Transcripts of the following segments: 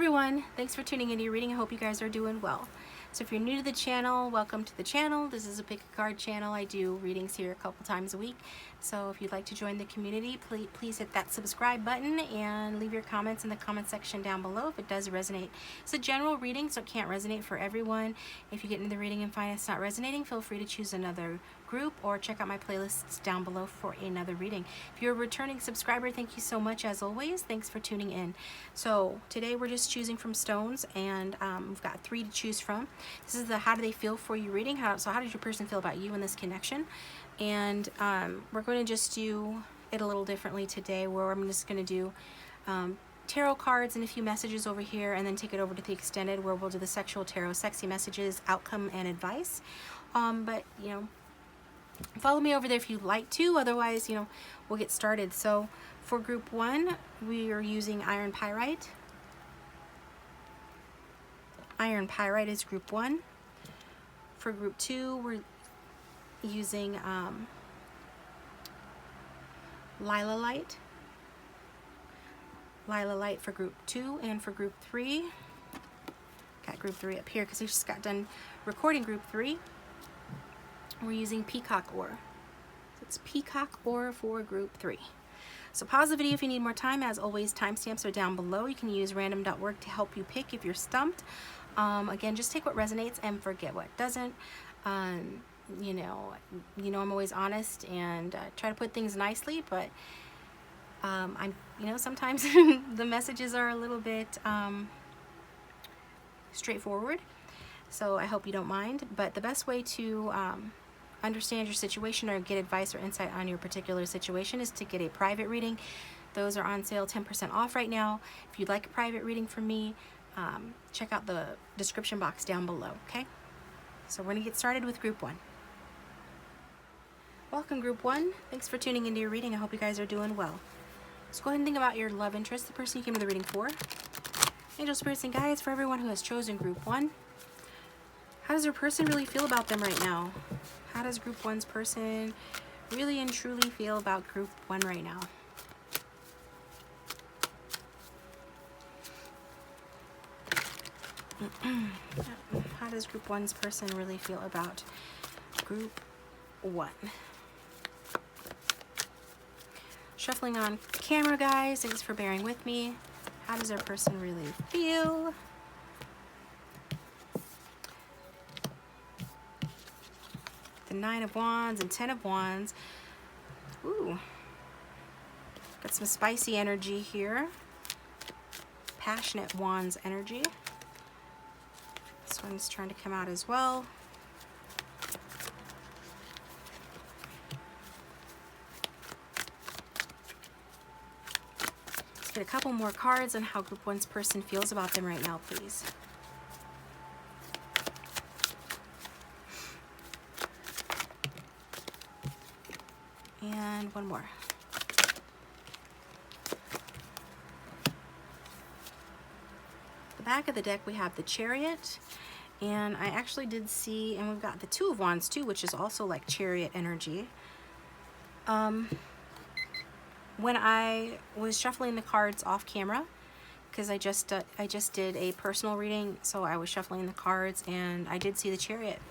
everyone, thanks for tuning into your reading. I hope you guys are doing well. So if you're new to the channel, welcome to the channel. This is a pick a card channel. I do readings here a couple times a week. So if you'd like to join the community, please hit that subscribe button and leave your comments in the comment section down below if it does resonate. It's a general reading, so it can't resonate for everyone. If you get into the reading and find it's not resonating, feel free to choose another group or check out my playlists down below for another reading. If you're a returning subscriber, thank you so much as always. Thanks for tuning in. So today we're just choosing from stones, and we've got 3 to choose from. This is the how do they feel for you reading. So how does your person feel about you in this connection? And we're going to just do it a little differently today, where I'm just going to do tarot cards and a few messages over here, and then take it over to the extended, where we'll do the sexual tarot, sexy messages, outcome, and advice. But you know, follow me over there if you'd like to. Otherwise, you know, we'll get started. So for group 1, we are using iron pyrite. Iron pyrite is group 1. For group 2, we're using lilalite. Lilalite for group 2, and for group 3, got group 3 up here because I just got done recording group 3. We're using peacock ore. So it's peacock ore for group 3. So pause the video if you need more time. As always, timestamps are down below. You can use random.org to help you pick if you're stumped. Again, just take what resonates and forget what doesn't. You know I'm always honest and try to put things nicely, but sometimes the messages are a little bit straightforward. So I hope you don't mind. But the best way to understand your situation or get advice or insight on your particular situation is to get a private reading. Those are on sale 10% off right now. If you'd like a private reading from me, check out the description box down below, okay? So we're going to get started with group 1. Welcome, group 1. Thanks for tuning into your reading. I hope you guys are doing well. So go ahead and think about your love interest, the person you came to the reading for. Angel, spirits, and guides, for everyone who has chosen group 1. How does your person really feel about them right now? How does group 1's person really and truly feel about group 1 right now? How does group 1's person really feel about group 1? Shuffling on camera, guys. Thanks for bearing with me. How does our person really feel? The 9 of Wands and 10 of Wands. Ooh. Got some spicy energy here. Passionate Wands energy. This one's trying to come out as well. Let's get a couple more cards on how group 1's person feels about them right now, please. And one more. The back of the deck, we have the Chariot, and I actually did see, and we've got the 2 of Wands too, which is also like Chariot energy. When I was shuffling the cards off camera, because I just did a personal reading, so I was shuffling the cards and I did see the Chariot.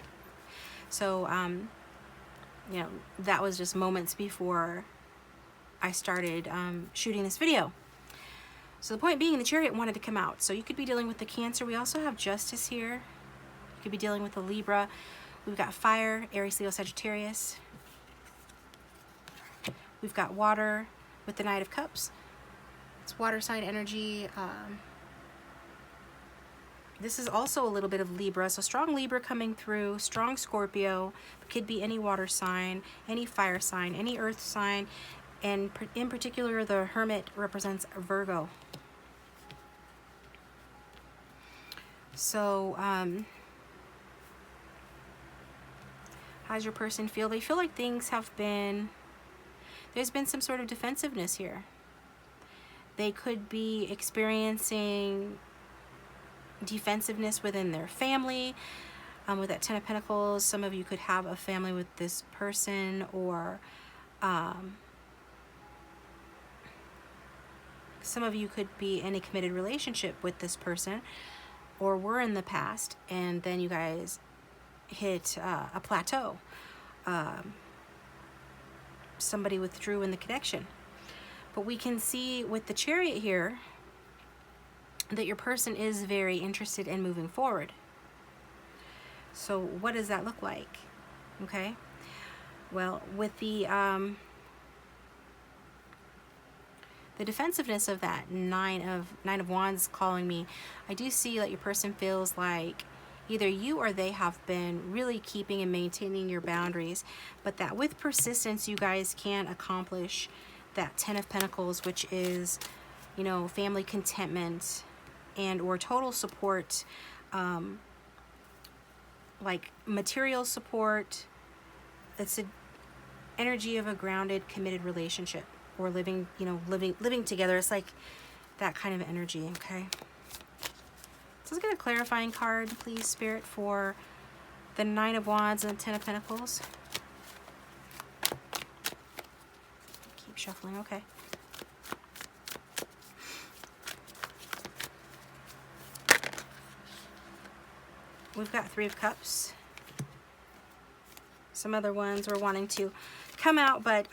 So you know, that was just moments before I started shooting this video. So the point being, the Chariot wanted to come out. So you could be dealing with the Cancer. We also have Justice here. You could be dealing with the Libra. We've got Fire, Aries, Leo, Sagittarius. We've got Water with the Knight of Cups. It's water sign energy. This is also a little bit of Libra, so strong Libra coming through, strong Scorpio. Could be any water sign, any fire sign, any earth sign, and in particular the Hermit represents Virgo. So how does your person feel? They feel like things have been, there's been some sort of defensiveness here. They could be experiencing defensiveness within their family. With that 10 of Pentacles, some of you could have a family with this person, or Some of you could be in a committed relationship with this person, or were in the past, and then you guys hit a plateau. Somebody withdrew in the connection. But we can see with the Chariot here that your person is very interested in moving forward. So what does that look like? Okay. Well, with the defensiveness of that Nine of Wands calling me, I do see that your person feels like either you or they have been really keeping and maintaining your boundaries, but that with persistence you guys can accomplish that Ten of Pentacles, which is, you know, family contentment and or total support, like material support. It's an energy of a grounded, committed relationship, or living, you know, living together. It's like that kind of energy. Okay. So let's get a clarifying card, please, Spirit, for the Nine of Wands and the Ten of Pentacles. Keep shuffling. Okay. We've got Three of Cups. Some other ones were wanting to come out, but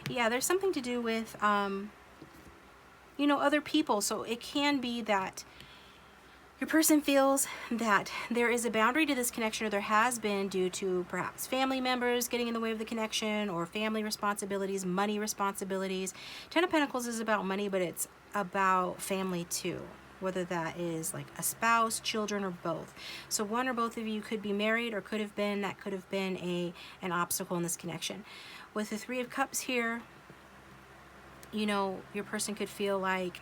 yeah, there's something to do with you know, other people. So it can be that your person feels that there is a boundary to this connection, or there has been, due to perhaps family members getting in the way of the connection, or family responsibilities, money responsibilities. Ten of Pentacles is about money, but it's about family too, whether that is like a spouse, children, or both. So one or both of you could be married, or could have been, that could have been an obstacle in this connection. With the Three of Cups here, you know, your person could feel like,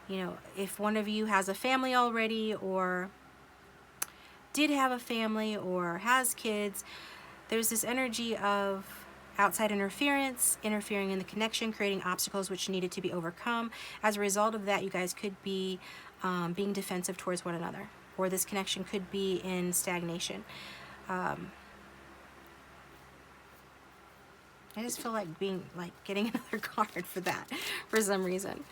you know, if one of you has a family already, or did have a family, or has kids, there's this energy of outside interference, interfering in the connection, creating obstacles which needed to be overcome. As a result of that, you guys could be being defensive towards one another, or this connection could be in stagnation. I just feel like getting another card for that for some reason.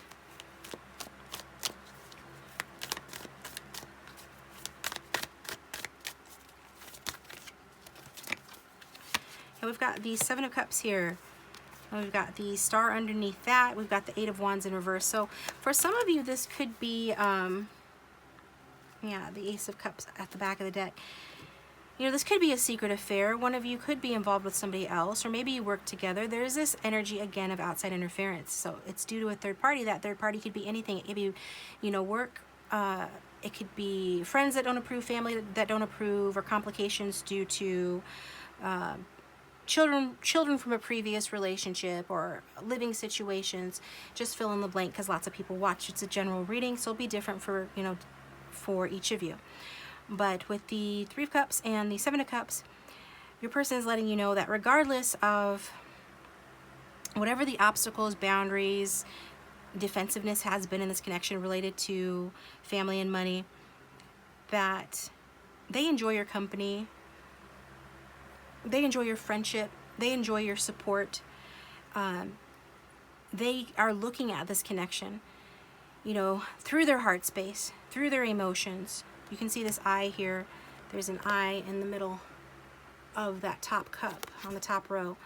And we've got the Seven of Cups here. And we've got the Star underneath that. We've got the Eight of Wands in reverse. So for some of you, this could be, yeah, the Ace of Cups at the back of the deck. You know, this could be a secret affair. One of you could be involved with somebody else, or maybe you work together. There's this energy, again, of outside interference. So it's due to a third party. That third party could be anything. It could be, you know, work. It could be friends that don't approve, family that don't approve, or complications due to children from a previous relationship, or living situations. Just fill in the blank, because lots of people watch. It's a general reading, so it'll be different for, you know, for each of you. But with the Three of Cups and the Seven of Cups, your person is letting you know that regardless of whatever the obstacles, boundaries, defensiveness has been in this connection related to family and money, that they enjoy your company, they enjoy your friendship, they enjoy your support. They are looking at this connection, you know, through their heart space, through their emotions. You can see this eye here. There's an eye in the middle of that top cup on the top row.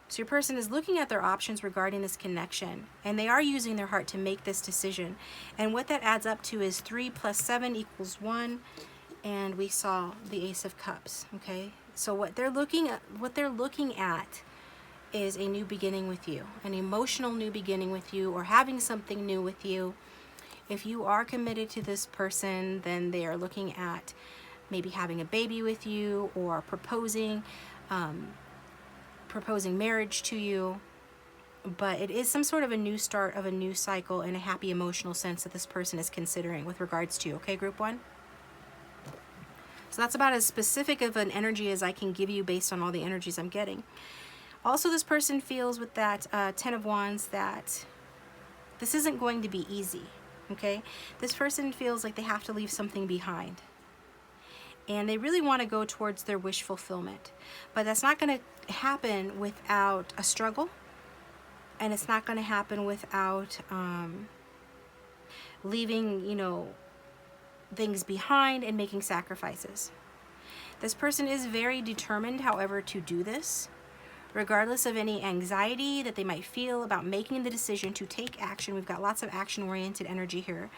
So your person is looking at their options regarding this connection, and they are using their heart to make this decision. And what that adds up to is 3 + 7 = 1. And we saw the Ace of Cups. Okay, so what they're looking at is a new beginning with you, an emotional new beginning with you, or having something new with you. If you are committed to this person, then they are looking at maybe having a baby with you, or proposing marriage to you. But it is some sort of a new start of a new cycle, and a happy emotional sense that this person is considering with regards to you. Okay, group one? So that's about as specific of an energy as I can give you based on all the energies I'm getting. Also, this person feels with that Ten of Wands that this isn't going to be easy. Okay, this person feels like they have to leave something behind, and they really want to go towards their wish fulfillment. But that's not going to happen without a struggle, and it's not going to happen without leaving, you know, things behind and making sacrifices. This person is very determined, however, to do this, regardless of any anxiety that they might feel about making the decision to take action. We've got lots of action-oriented energy here.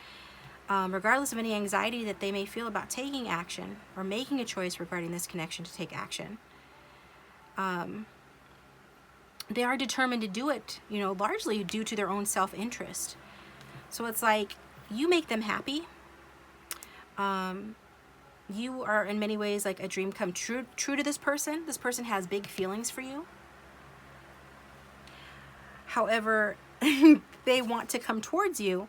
Regardless of any anxiety that they may feel about taking action or making a choice regarding this connection to take action, they are determined to do it, you know, largely due to their own self-interest. So it's like, you make them happy. You are in many ways like a dream come true to this person. This person has big feelings for you. However, they want to come towards you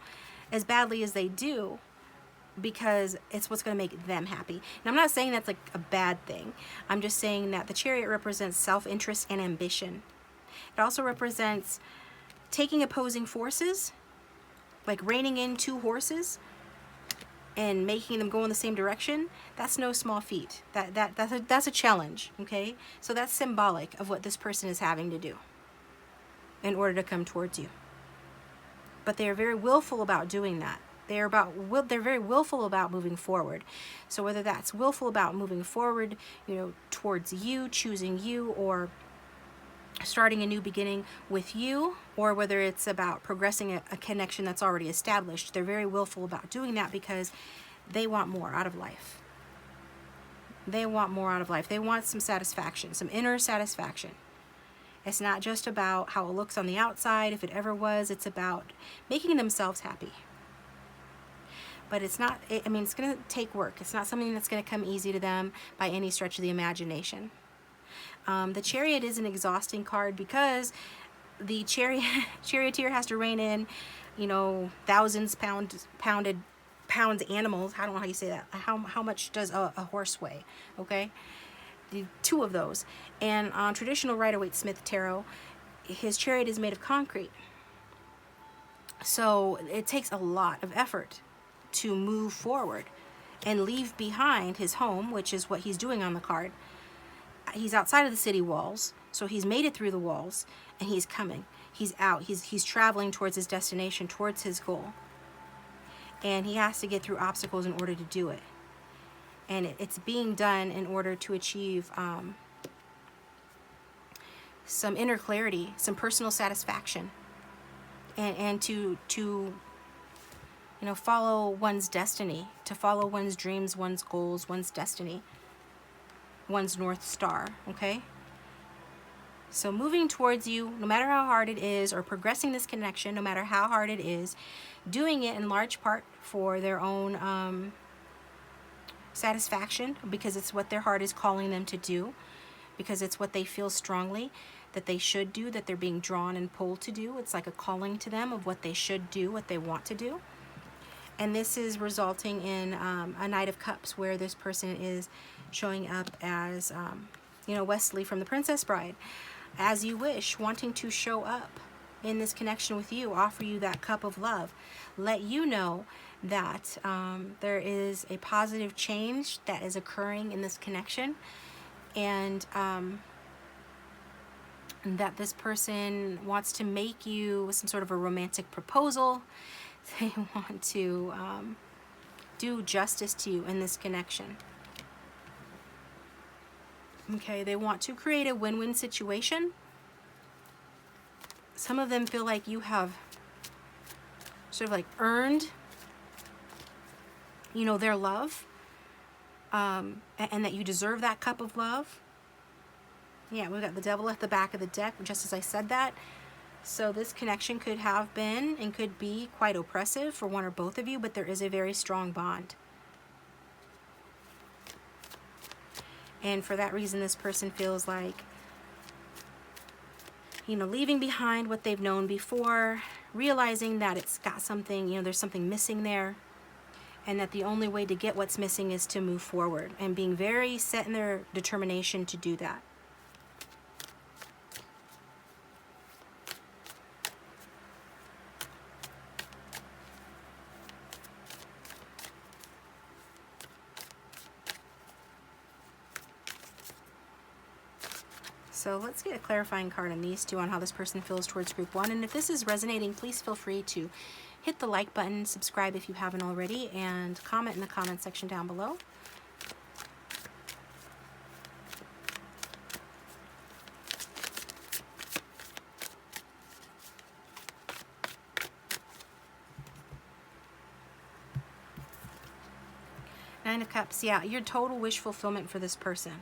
as badly as they do because it's what's going to make them happy. And I'm not saying that's like a bad thing. I'm just saying that the Chariot represents self-interest and ambition. It also represents taking opposing forces, like reining in two horses and making them go in the same direction. That's no small feat. That's a challenge, okay? So that's symbolic of what this person is having to do in order to come towards you. But they are very willful about doing that. They're very willful about moving forward. So whether that's willful about moving forward, you know, towards you, choosing you, or starting a new beginning with you, or whether it's about progressing a connection that's already established, they're very willful about doing that because they want more out of life. They want more out of life. They want some satisfaction, some inner satisfaction. It's not just about how it looks on the outside. If it ever was, it's about making themselves happy. But it's not, I mean, it's going to take work. It's not something that's going to come easy to them by any stretch of the imagination. The Chariot is an exhausting card because the charioteer has to rein in, you know, thousands pounds animals. I don't know how you say that. How much does a horse weigh? Okay, two of those. And on traditional Rider-Waite-Smith tarot, his chariot is made of concrete. So it takes a lot of effort to move forward and leave behind his home, which is what he's doing on the card. He's outside of the city walls, so he's made it through the walls, and he's coming. He's out. He's traveling towards his destination, towards his goal. And he has to get through obstacles in order to do it. And it's being done in order to achieve some inner clarity, some personal satisfaction, and to you know, follow one's destiny, to follow one's dreams, one's goals, one's destiny, one's North Star, okay? So moving towards you, no matter how hard it is, or progressing this connection, no matter how hard it is, doing it in large part for their own satisfaction, because it's what their heart is calling them to do, because it's what they feel strongly that they should do, that they're being drawn and pulled to do. It's like a calling to them of what they should do, what they want to do. And this is resulting in a Knight of Cups, where this person is showing up as, you know, Wesley from The Princess Bride, as you wish, wanting to show up in this connection with you, offer you that cup of love, let you know that there is a positive change that is occurring in this connection, and that this person wants to make you some sort of a romantic proposal. They want to do justice to you in this connection. Okay, they want to create a win-win situation. Some of them feel like you have sort of like earned, you know, their love, and that you deserve that cup of love. Yeah, we've got the Devil at the back of the deck, just as I said that. So this connection could have been and could be quite oppressive for one or both of you, but there is a very strong bond. And for that reason, this person feels like, you know, leaving behind what they've known before, realizing that it's got something, you know, there's something missing there, and that the only way to get what's missing is to move forward, and being very set in their determination to do that. So let's get a clarifying card on these two on how this person feels towards group one. And if this is resonating, please feel free to hit the like button, subscribe if you haven't already, and comment in the comment section down below. Nine of Cups, yeah, your total wish fulfillment for this person.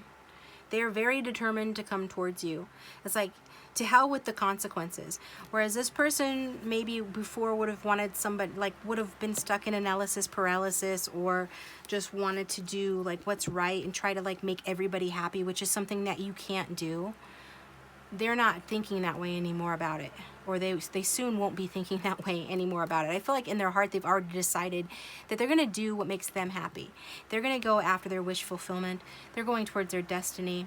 They are very determined to come towards you. It's like, to hell with the consequences. Whereas this person maybe before would have wanted somebody, like would have been stuck in analysis paralysis, or just wanted to do like what's right and try to like make everybody happy, which is something that you can't do. They're not thinking that way anymore about it, or they soon won't be thinking that way anymore about it. I feel like in their heart they've already decided that they're going to do what makes them happy. They're going to go after their wish fulfillment. They're going towards their destiny.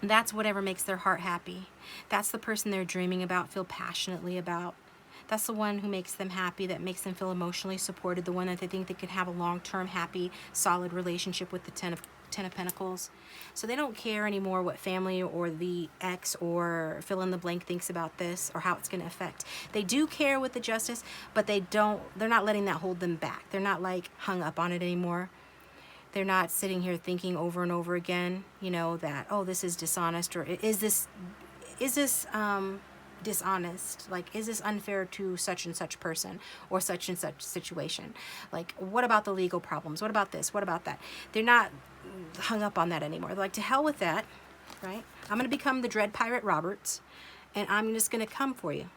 That's whatever makes their heart happy. That's the person they're dreaming about, feel passionately about. That's the one who makes them happy, that makes them feel emotionally supported, the one that they think they could have a long-term, happy, solid relationship with, the Ten of Pentacles. So they don't care anymore what family or the ex or fill in the blank thinks about this or how it's going to affect. They do care with the Justice, but they're not letting that hold them back. They're not like hung up on it anymore. They're not sitting here thinking over and over again, you know, that, oh, this is dishonest, or is this dishonest? Like, is this unfair to such and such person or such and such situation? Like, what about the legal problems? What about this? What about that? They're not hung up on that anymore. They're like, to hell with that, right? I'm going to become the Dread Pirate Roberts, and I'm just going to come for you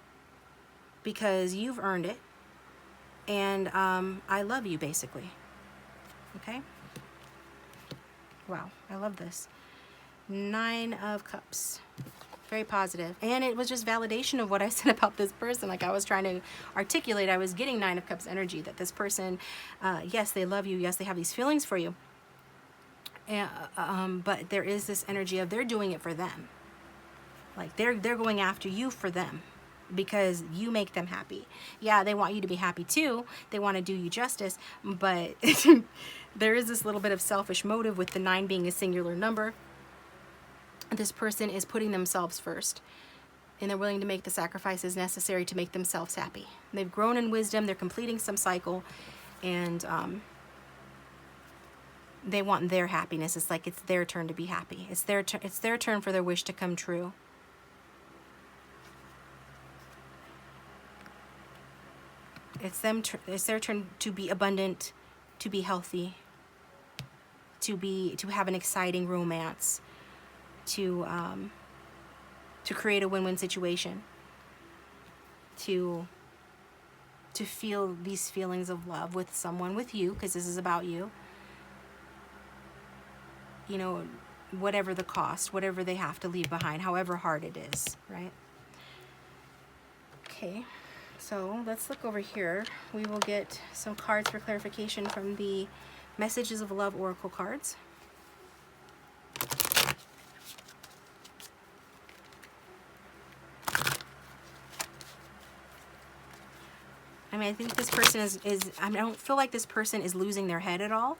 because you've earned it, and I love you, basically. Okay? Wow, I love this. Nine of Cups. Very positive. And it was just validation of what I said about this person. Like I was trying to articulate, I was getting Nine of Cups energy, that this person, yes, they love you. Yes, they have these feelings for you. But there is this energy of they're doing it for them. Like they're going after you for them, because you make them happy. Yeah, they want you to be happy too. They want to do you justice, but there is this little bit of selfish motive with the 9 being a singular number. This person is putting themselves first, and they're willing to make the sacrifices necessary to make themselves happy. They've grown in wisdom. They're completing some cycle, and they want their happiness. It's like it's their turn to be happy. It's their turn for their wish to come true. It's their turn to be abundant, to be healthy, to have an exciting romance, to create a win-win situation, to feel these feelings of love with someone, with you, because this is about you. You know, whatever the cost, whatever they have to leave behind, however hard it is, right? Okay. So let's look over here. We will get some cards for clarification from the Messages of Love Oracle cards. I mean, I think this person I don't feel like this person is losing their head at all.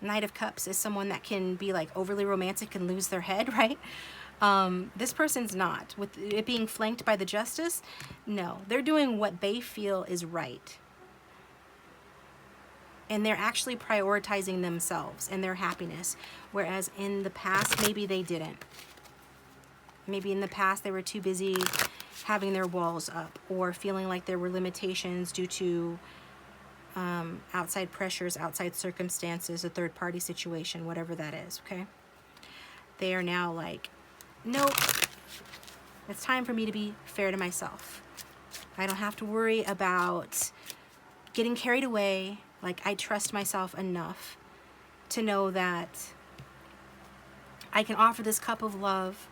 Knight of Cups is someone that can be like overly romantic and lose their head, right? This person's not. With it being flanked by the Justice, no. They're doing what they feel is right. And they're actually prioritizing themselves and their happiness. Whereas in the past, maybe they didn't. Maybe in the past, they were too busy having their walls up, or feeling like there were limitations due to outside pressures, outside circumstances, a third-party situation, whatever that is, okay? They are now like, nope, it's time for me to be fair to myself. I don't have to worry about getting carried away. Like, I trust myself enough to know that I can offer this cup of love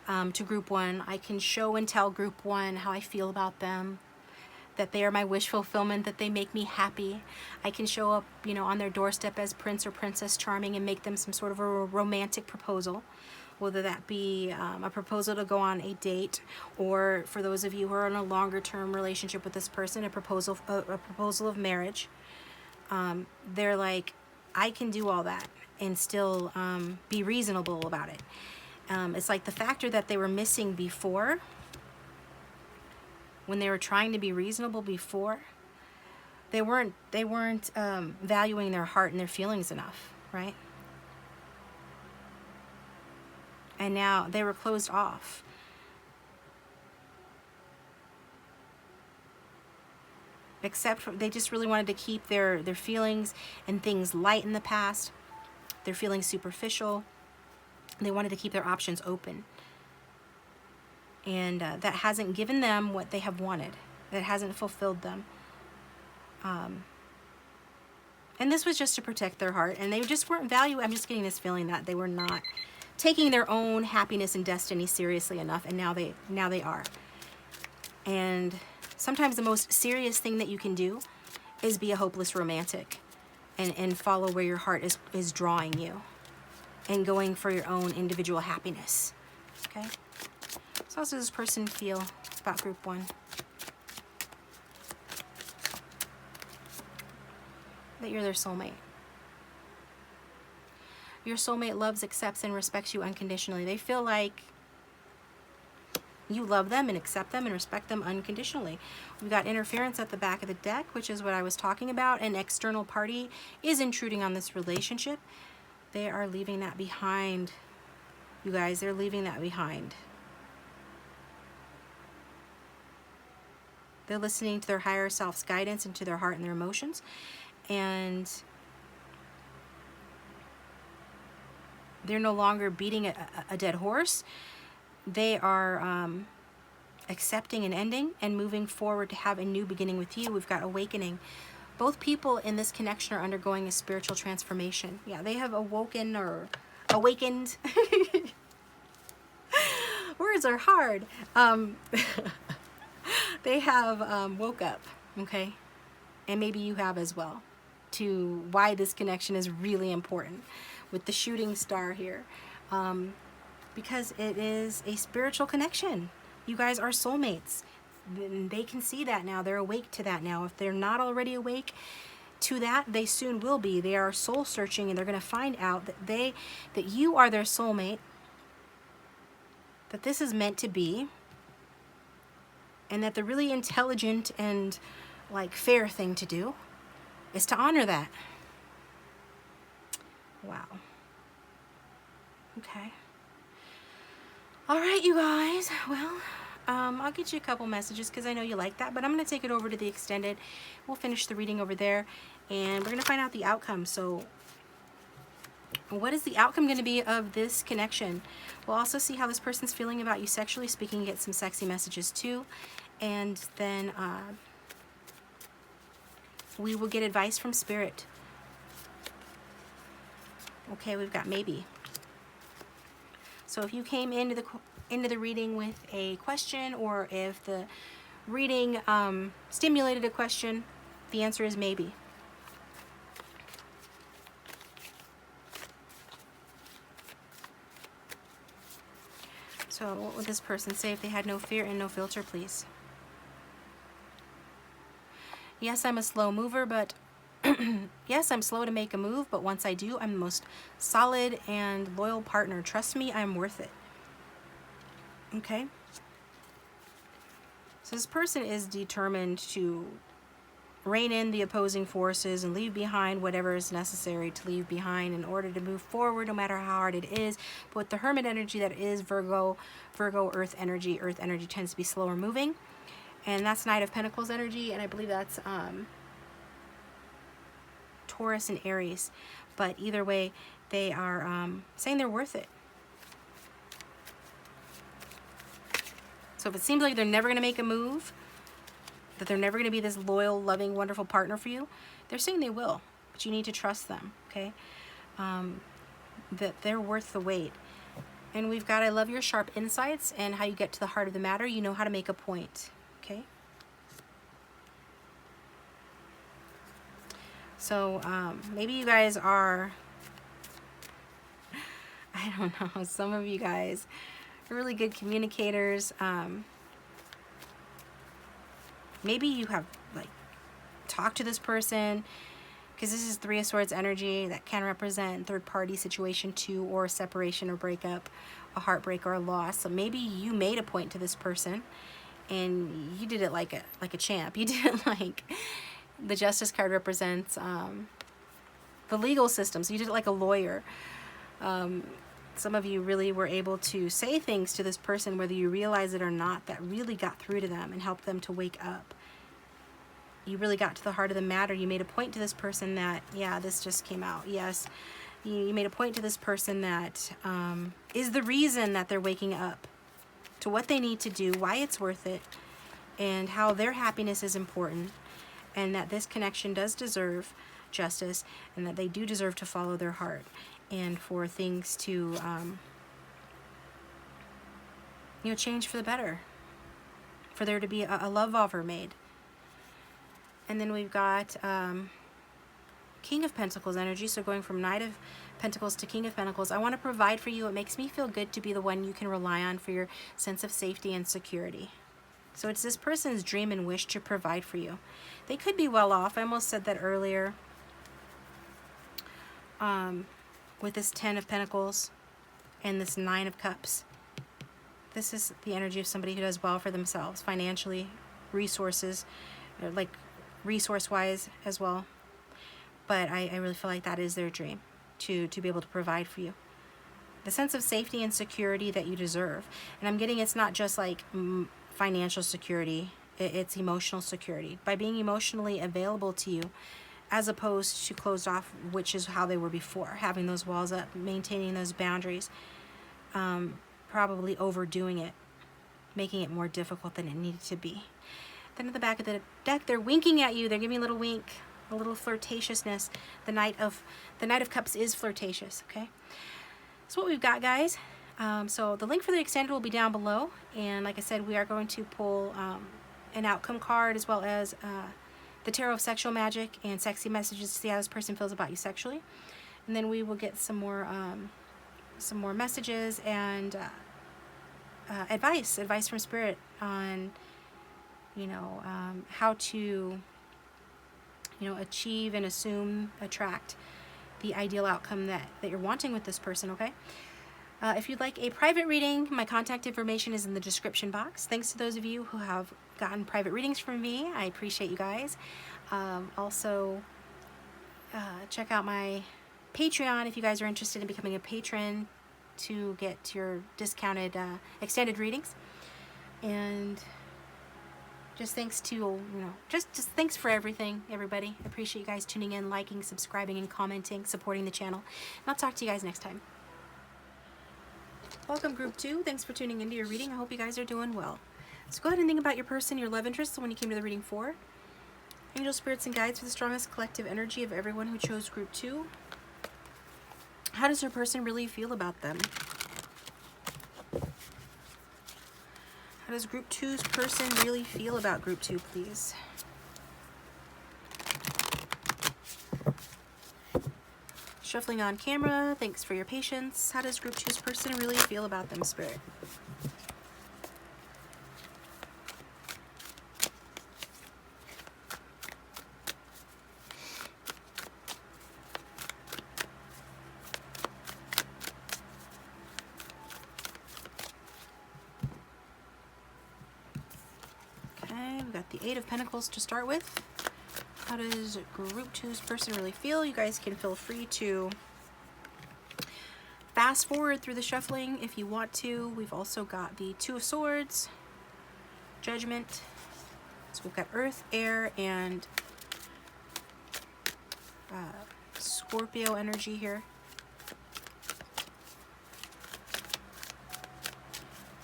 to group one. I can show and tell group one how I feel about them, that they are my wish fulfillment, that they make me happy. I can show up, you know, on their doorstep as Prince or Princess Charming and make them some sort of a romantic proposal, whether that be a proposal to go on a date, or for those of you who are in a longer term relationship with this person, a proposal of marriage. They're like, I can do all that, and still be reasonable about it. It's like the factor that they were missing before, when they were trying to be reasonable before, they weren't valuing their heart and their feelings enough, right? And now they were closed off. Except for, they just really wanted to keep their feelings and things light in the past. Their feelings superficial. They wanted to keep their options open. And that hasn't given them what they have wanted. That hasn't fulfilled them. And this was just to protect their heart. And they just weren't I'm just getting this feeling that they were not taking their own happiness and destiny seriously enough. And now they are. And sometimes the most serious thing that you can do is be a hopeless romantic and follow where your heart is drawing you and going for your own individual happiness. Okay? So how does this person feel about group 1? That you're their soulmate. Your soulmate loves, accepts, and respects you unconditionally. They feel like you love them and accept them and respect them unconditionally. We've got interference at the back of the deck, which is what I was talking about. An external party is intruding on this relationship. They are leaving that behind. You guys, they're leaving that behind. They're listening to their higher self's guidance and to their heart and their emotions. And they're no longer beating a dead horse. They are accepting an ending and moving forward to have a new beginning with you. We've got awakening. Both people in this connection are undergoing a spiritual transformation. Yeah, they have awoken or awakened. Words are hard. They have woke up, okay? And maybe you have as well, to why this connection is really important with the shooting star here. Because it is a spiritual connection. You guys are soulmates. They can see that now. They're awake to that now. If they're not already awake to that, they soon will be. They are soul searching, and they're going to find out that you are their soulmate, that this is meant to be, and that the really intelligent and like fair thing to do is to honor that. Wow. Okay. All right, you guys. Well, I'll get you a couple messages because I know you like that, but I'm going to take it over to the extended. We'll finish the reading over there, and we're going to find out the outcome. So what is the outcome going to be of this connection? We'll also see how this person's feeling about you sexually speaking, get some sexy messages too, and then we will get advice from Spirit. Okay, we've got maybe. So if you came into the reading with a question, or if the reading stimulated a question, the answer is maybe. So what would this person say if they had no fear and no filter, please? Yes, I'm a slow mover, but yes, I'm slow to make a move, but once I do, I'm the most solid and loyal partner. Trust me, I'm worth it. Okay? So this person is determined to rein in the opposing forces and leave behind whatever is necessary to leave behind in order to move forward, no matter how hard it is. But with the Hermit energy that is Virgo, Earth energy tends to be slower moving. And that's Knight of Pentacles energy, and I believe that's Taurus and Aries. But either way, they are saying they're worth it. So if it seems like they're never going to make a move, that they're never going to be this loyal, loving, wonderful partner for you, they're saying they will. But you need to trust them, okay? That they're worth the wait. And we've got, I love your sharp insights and how you get to the heart of the matter. You know how to make a point, okay? So maybe you guys are, I don't know, some of you guys are really good communicators. Maybe you have like talked to this person, because this is Three of Swords energy that can represent third-party situation too, or separation or breakup, a heartbreak or a loss. So maybe you made a point to this person, and you did it like a champ. You did it like the Justice card represents the legal system. So you did it like a lawyer. Some of you really were able to say things to this person, whether you realize it or not, that really got through to them and helped them to wake up. You really got to the heart of the matter. You made a point to this person that, yeah, this just came out. Yes, you made a point to this person that is the reason that they're waking up to what they need to do, why it's worth it, and how their happiness is important, and that this connection does deserve justice, and that they do deserve to follow their heart, and for things to change for the better, for there to be a love offer made. And then we've got King of Pentacles energy, so going from Knight of Pentacles to King of Pentacles. I want to provide for you. It makes me feel good to be the one you can rely on for your sense of safety and security. So it's this person's dream and wish to provide for you. They could be well off. I almost said that earlier. With this 10 of Pentacles and this 9 of Cups. This is the energy of somebody who does well for themselves, financially, resources, like resource-wise as well. But I really feel like that is their dream, to be able to provide for you. The sense of safety and security that you deserve. And I'm getting it's not just like financial security, it's emotional security. By being emotionally available to you, as opposed to closed off, which is how they were before, having those walls up, maintaining those boundaries, probably overdoing it, making it more difficult than it needed to be. Then at the back of the deck, they're winking at you. They're giving you a little wink, a little flirtatiousness. The Knight of Cups is flirtatious, okay? So what we've got, guys, so the link for the extended will be down below. And like I said, we are going to pull an outcome card, as well as the Tarot of Sexual Magic and Sexy Messages to see how this person feels about you sexually. And then we will get some more messages and advice from Spirit on, how to, achieve and attract the ideal outcome that you're wanting with this person, okay? If you'd like a private reading, my contact information is in the description box. Thanks to those of you who have gotten private readings from me. I appreciate you guys. Also, check out my Patreon if you guys are interested in becoming a patron to get your discounted extended readings. And just thanks to, just thanks for everything, everybody. I appreciate you guys tuning in, liking, subscribing, and commenting, supporting the channel. And I'll talk to you guys next time. Welcome, Group 2. Thanks for tuning into your reading. I hope you guys are doing well. So go ahead and think about your person, your love interest, the one you came to the reading for. Angel, spirits, and guides for the strongest collective energy of everyone who chose Group 2. How does your person really feel about them? How does Group 2's person really feel about Group 2, please? Shuffling on camera, thanks for your patience. How does Group 2's person really feel about them, Spirit? Okay, we've got the 8 of Pentacles to start with. How does Group 2's person really feel? You guys can feel free to fast forward through the shuffling if you want to. We've also got the 2 of Swords, Judgment. So we've got Earth, Air, and Scorpio energy here.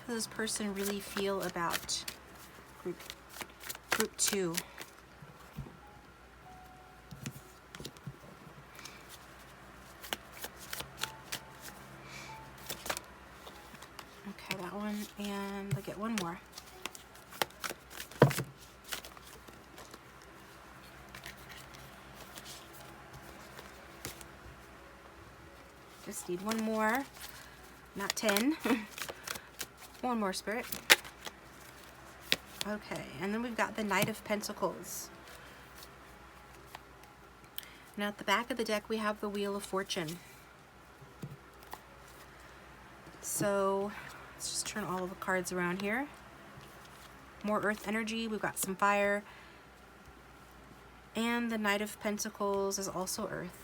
How does this person really feel about Group 2? Okay, that one, and I'll get one more. Just need one more, not 10. One more, Spirit. Okay, and then we've got the Knight of Pentacles. Now at the back of the deck we have the Wheel of Fortune. So let's just turn all of the cards around here. More earth energy, we've got some fire. And the Knight of Pentacles is also earth.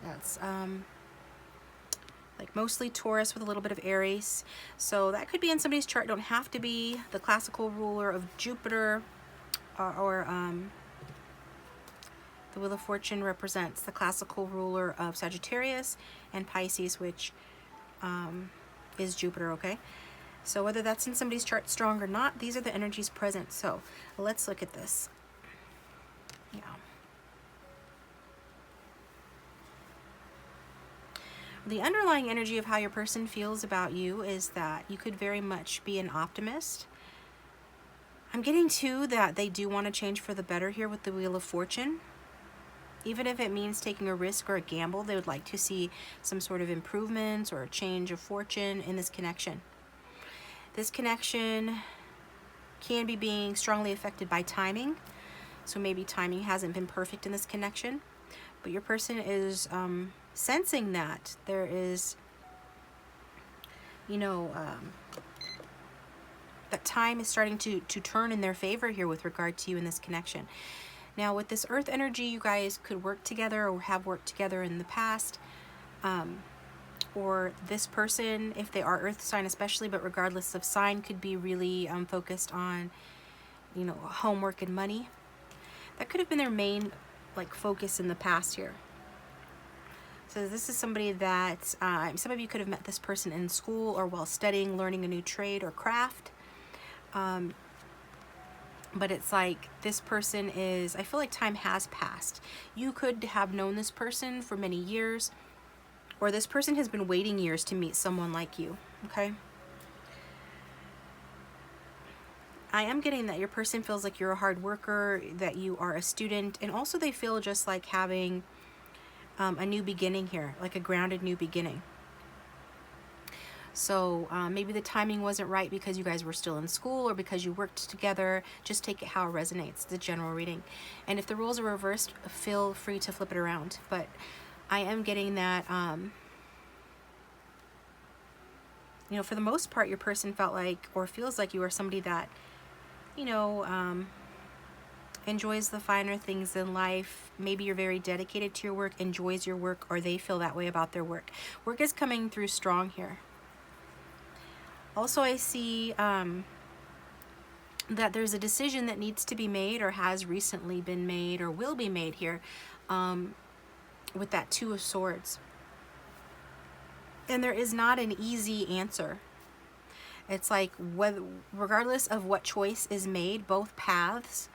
That's like mostly Taurus with a little bit of Aries. So that could be in somebody's chart. Don't have to be the classical ruler of Jupiter, or the Wheel of Fortune represents the classical ruler of Sagittarius and Pisces, which is Jupiter, okay? So whether that's in somebody's chart strong or not, these are the energies present. So let's look at this. Yeah. The underlying energy of how your person feels about you is that you could very much be an optimist. I'm getting too that they do want to change for the better here with the Wheel of Fortune. Even if it means taking a risk or a gamble, they would like to see some sort of improvements or a change of fortune in this connection. This connection can be being strongly affected by timing. So maybe timing hasn't been perfect in this connection, but your person is sensing that there is, you know, that time is starting to turn in their favor here with regard to you in this connection. Now with this earth energy, you guys could work together or have worked together in the past. Or this person, if they are earth sign especially, but regardless of sign, could be really focused on, you know, homework and money. That could have been their main like focus in the past here. So this is somebody that some of you could have met this person in school or while studying, learning a new trade or craft. But it's like this person is, I feel like time has passed. You could have known this person for many years, or this person has been waiting years to meet someone like you, okay? I am getting that your person feels like you're a hard worker, that you are a student, and also they feel just like having a new beginning here, like a grounded new beginning. So maybe the timing wasn't right because you guys were still in school or because you worked together. Just take it how it resonates, the general reading. And if the roles are reversed, feel free to flip it around. But I am getting that, you know, for the most part, your person felt like or feels like you are somebody that, you know, enjoys the finer things in life. Maybe you're very dedicated to your work, enjoys your work, or they feel that way about their work. Work is coming through strong here. Also, I see that there's a decision that needs to be made or has recently been made or will be made here with that Two of Swords. And there is not an easy answer. It's like, whether, regardless of what choice is made, both paths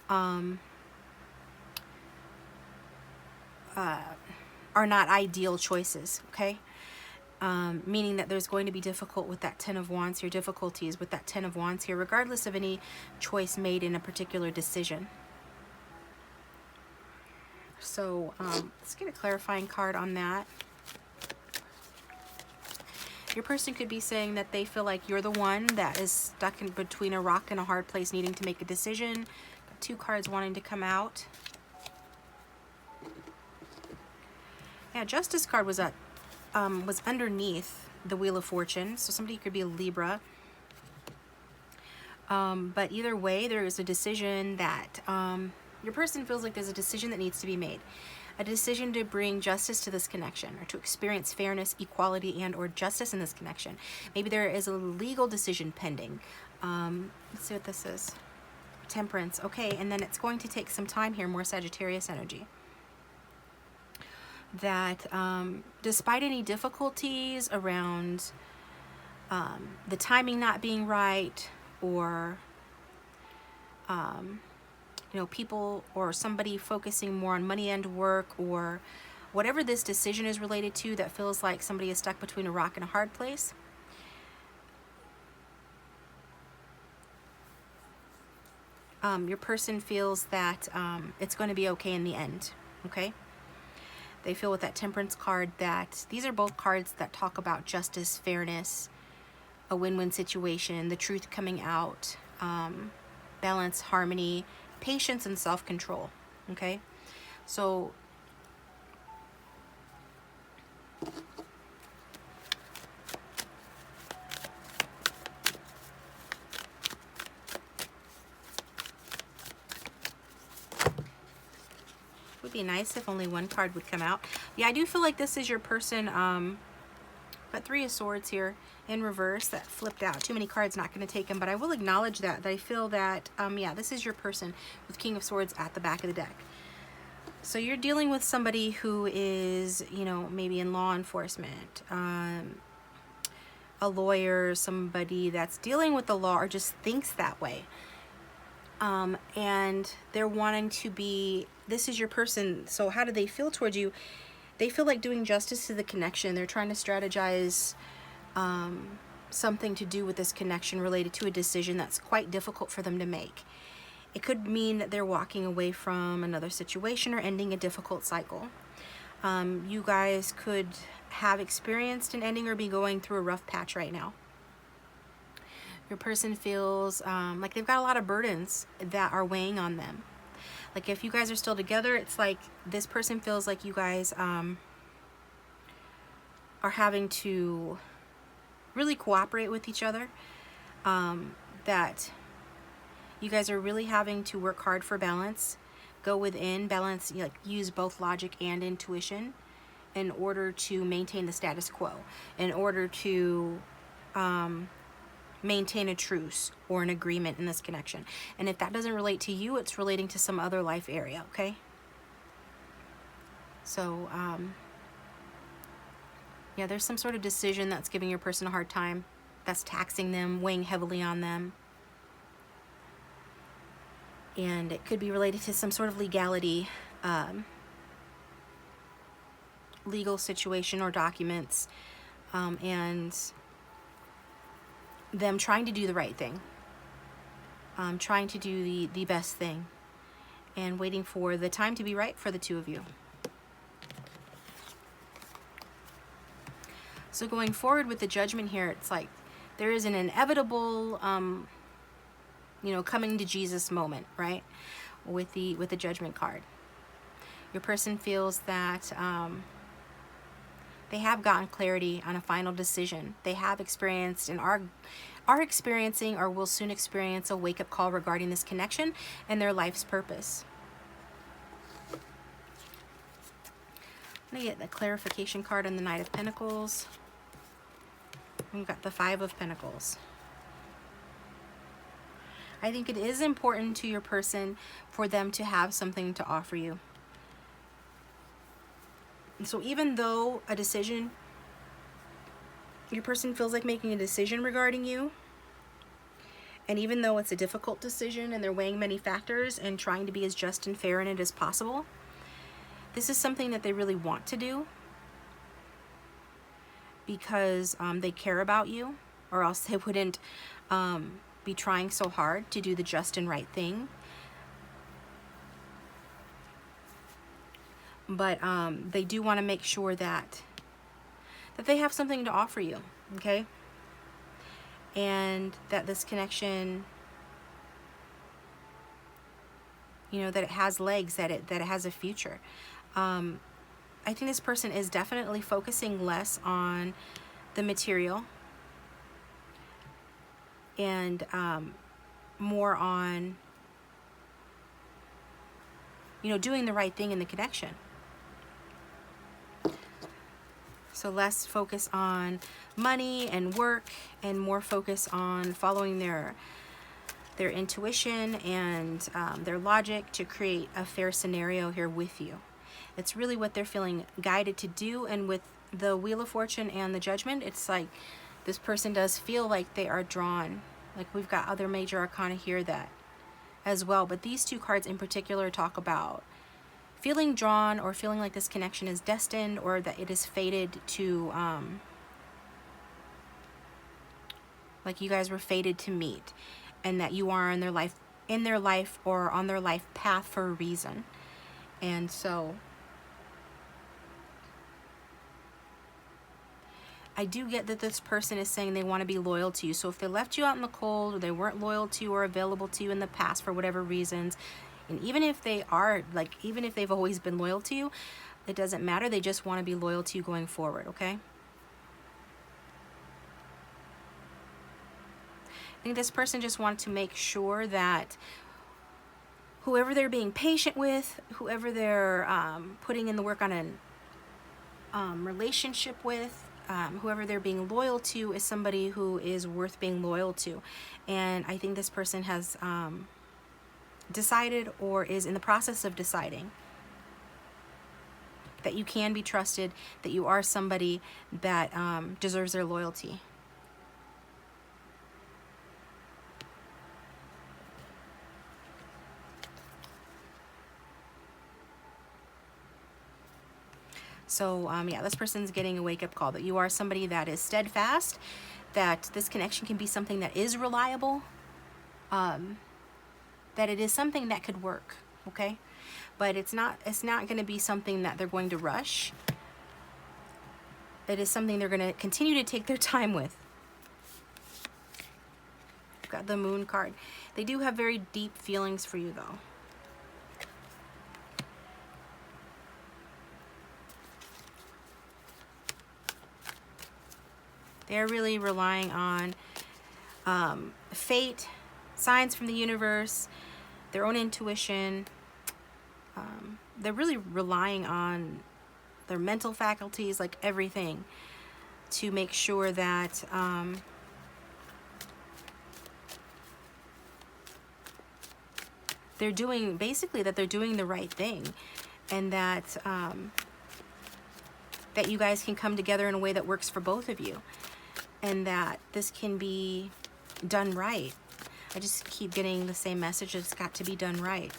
are not ideal choices, okay? Meaning that there's going to be difficult with that Ten of Wands here, difficulties with that Ten of Wands here, regardless of any choice made in a particular decision. So let's get a clarifying card on that. Your person could be saying that they feel like you're the one that is stuck in between a rock and a hard place, needing to make a decision. Got two cards wanting to come out. Yeah, Justice card was underneath the Wheel of Fortune, so somebody could be a Libra. But either way, there is a decision that your person feels like there's a decision that needs to be made. A decision to bring justice to this connection, or to experience fairness, equality, and or justice in this connection. Maybe there is a legal decision pending. Let's see what this is. Temperance. Okay, and then it's going to take some time here, more Sagittarius energy. That despite any difficulties around the timing not being right, or you know, people or somebody focusing more on money and work, or whatever this decision is related to that feels like somebody is stuck between a rock and a hard place. Your person feels that it's going to be okay in the end, okay? They feel with that Temperance card that these are both cards that talk about justice, fairness, a win-win situation, the truth coming out, balance, harmony, patience and self-control. Okay, so would be nice if only one card would come out. Yeah, I do feel like this is your person. Got 3 of Swords here in reverse that flipped out. Too many cards, not going to take them, but I will acknowledge that I feel that, yeah, this is your person with King of Swords at the back of the deck. So you're dealing with somebody who is, you know, maybe in law enforcement, a lawyer, somebody that's dealing with the law or just thinks that way. And they're wanting to be, this is your person. So how do they feel towards you? They feel like doing justice to the connection. They're trying to strategize something to do with this connection related to a decision that's quite difficult for them to make. It could mean that they're walking away from another situation or ending a difficult cycle. You guys could have experienced an ending or be going through a rough patch right now. Your person feels like they've got a lot of burdens that are weighing on them. Like if you guys are still together, it's like this person feels like you guys are having to really cooperate with each other. That you guys are really having to work hard for balance, go within balance, like use both logic and intuition in order to maintain the status quo, in order to maintain a truce or an agreement in this connection. And if that doesn't relate to you, it's relating to some other life area, okay? So, yeah, there's some sort of decision that's giving your person a hard time, that's taxing them, weighing heavily on them. And it could be related to some sort of legality, legal situation or documents, and them trying to do the right thing, trying to do the best thing, and waiting for the time to be right for the two of you. So going forward with the Judgment here, it's like there is an inevitable, you know, coming to Jesus moment, right? With the Judgment card. Your person feels that they have gotten clarity on a final decision. They have experienced and are experiencing or will soon experience a wake-up call regarding this connection and their life's purpose. I'm going to get the clarification card on the Knight of Pentacles. We've got the Five of Pentacles. I think it is important to your person for them to have something to offer you. And so even though a decision, your person feels like making a decision regarding you, and even though it's a difficult decision and they're weighing many factors and trying to be as just and fair in it as possible, this is something that they really want to do because they care about you, or else they wouldn't be trying so hard to do the just and right thing. But they do want to make sure that they have something to offer you, okay? And that this connection, you know, that it has legs, that it has a future. I think this person is definitely focusing less on the material and more on, you know, doing the right thing in the connection. So less focus on money and work and more focus on following their intuition and their logic to create a fair scenario here with you. It's really what they're feeling guided to do. And with the Wheel of Fortune and the Judgment, it's like this person does feel like they are drawn. Like we've got other major arcana here that as well, but these two cards in particular talk about feeling drawn or feeling like this connection is destined or that it is fated to, like you guys were fated to meet, and that you are in their life or on their life path for a reason. And so I do get that this person is saying they want to be loyal to you. So if they left you out in the cold or they weren't loyal to you or available to you in the past for whatever reasons, And even if they are, like, even if they've always been loyal to you, it doesn't matter. They just want to be loyal to you going forward, okay? I think this person just wanted to make sure that whoever they're being patient with, whoever they're putting in the work on a relationship with, whoever they're being loyal to is somebody who is worth being loyal to. And I think this person has decided or is in the process of deciding that you can be trusted, that you are somebody that deserves their loyalty. So yeah, this person's getting a wake-up call that you are somebody that is steadfast, that this connection can be something that is reliable, that it is something that could work, okay? But it's not going to be something that they're going to rush. It is something they're going to continue to take their time with. Got the Moon card. They do have very deep feelings for you, though. They're really relying on fate, signs from the universe, their own intuition. They're really relying on their mental faculties, like everything, to make sure that they're doing, basically, that they're doing the right thing, and that that you guys can come together in a way that works for both of you, and that this can be done right. I just keep getting the same message. It's got to be done right.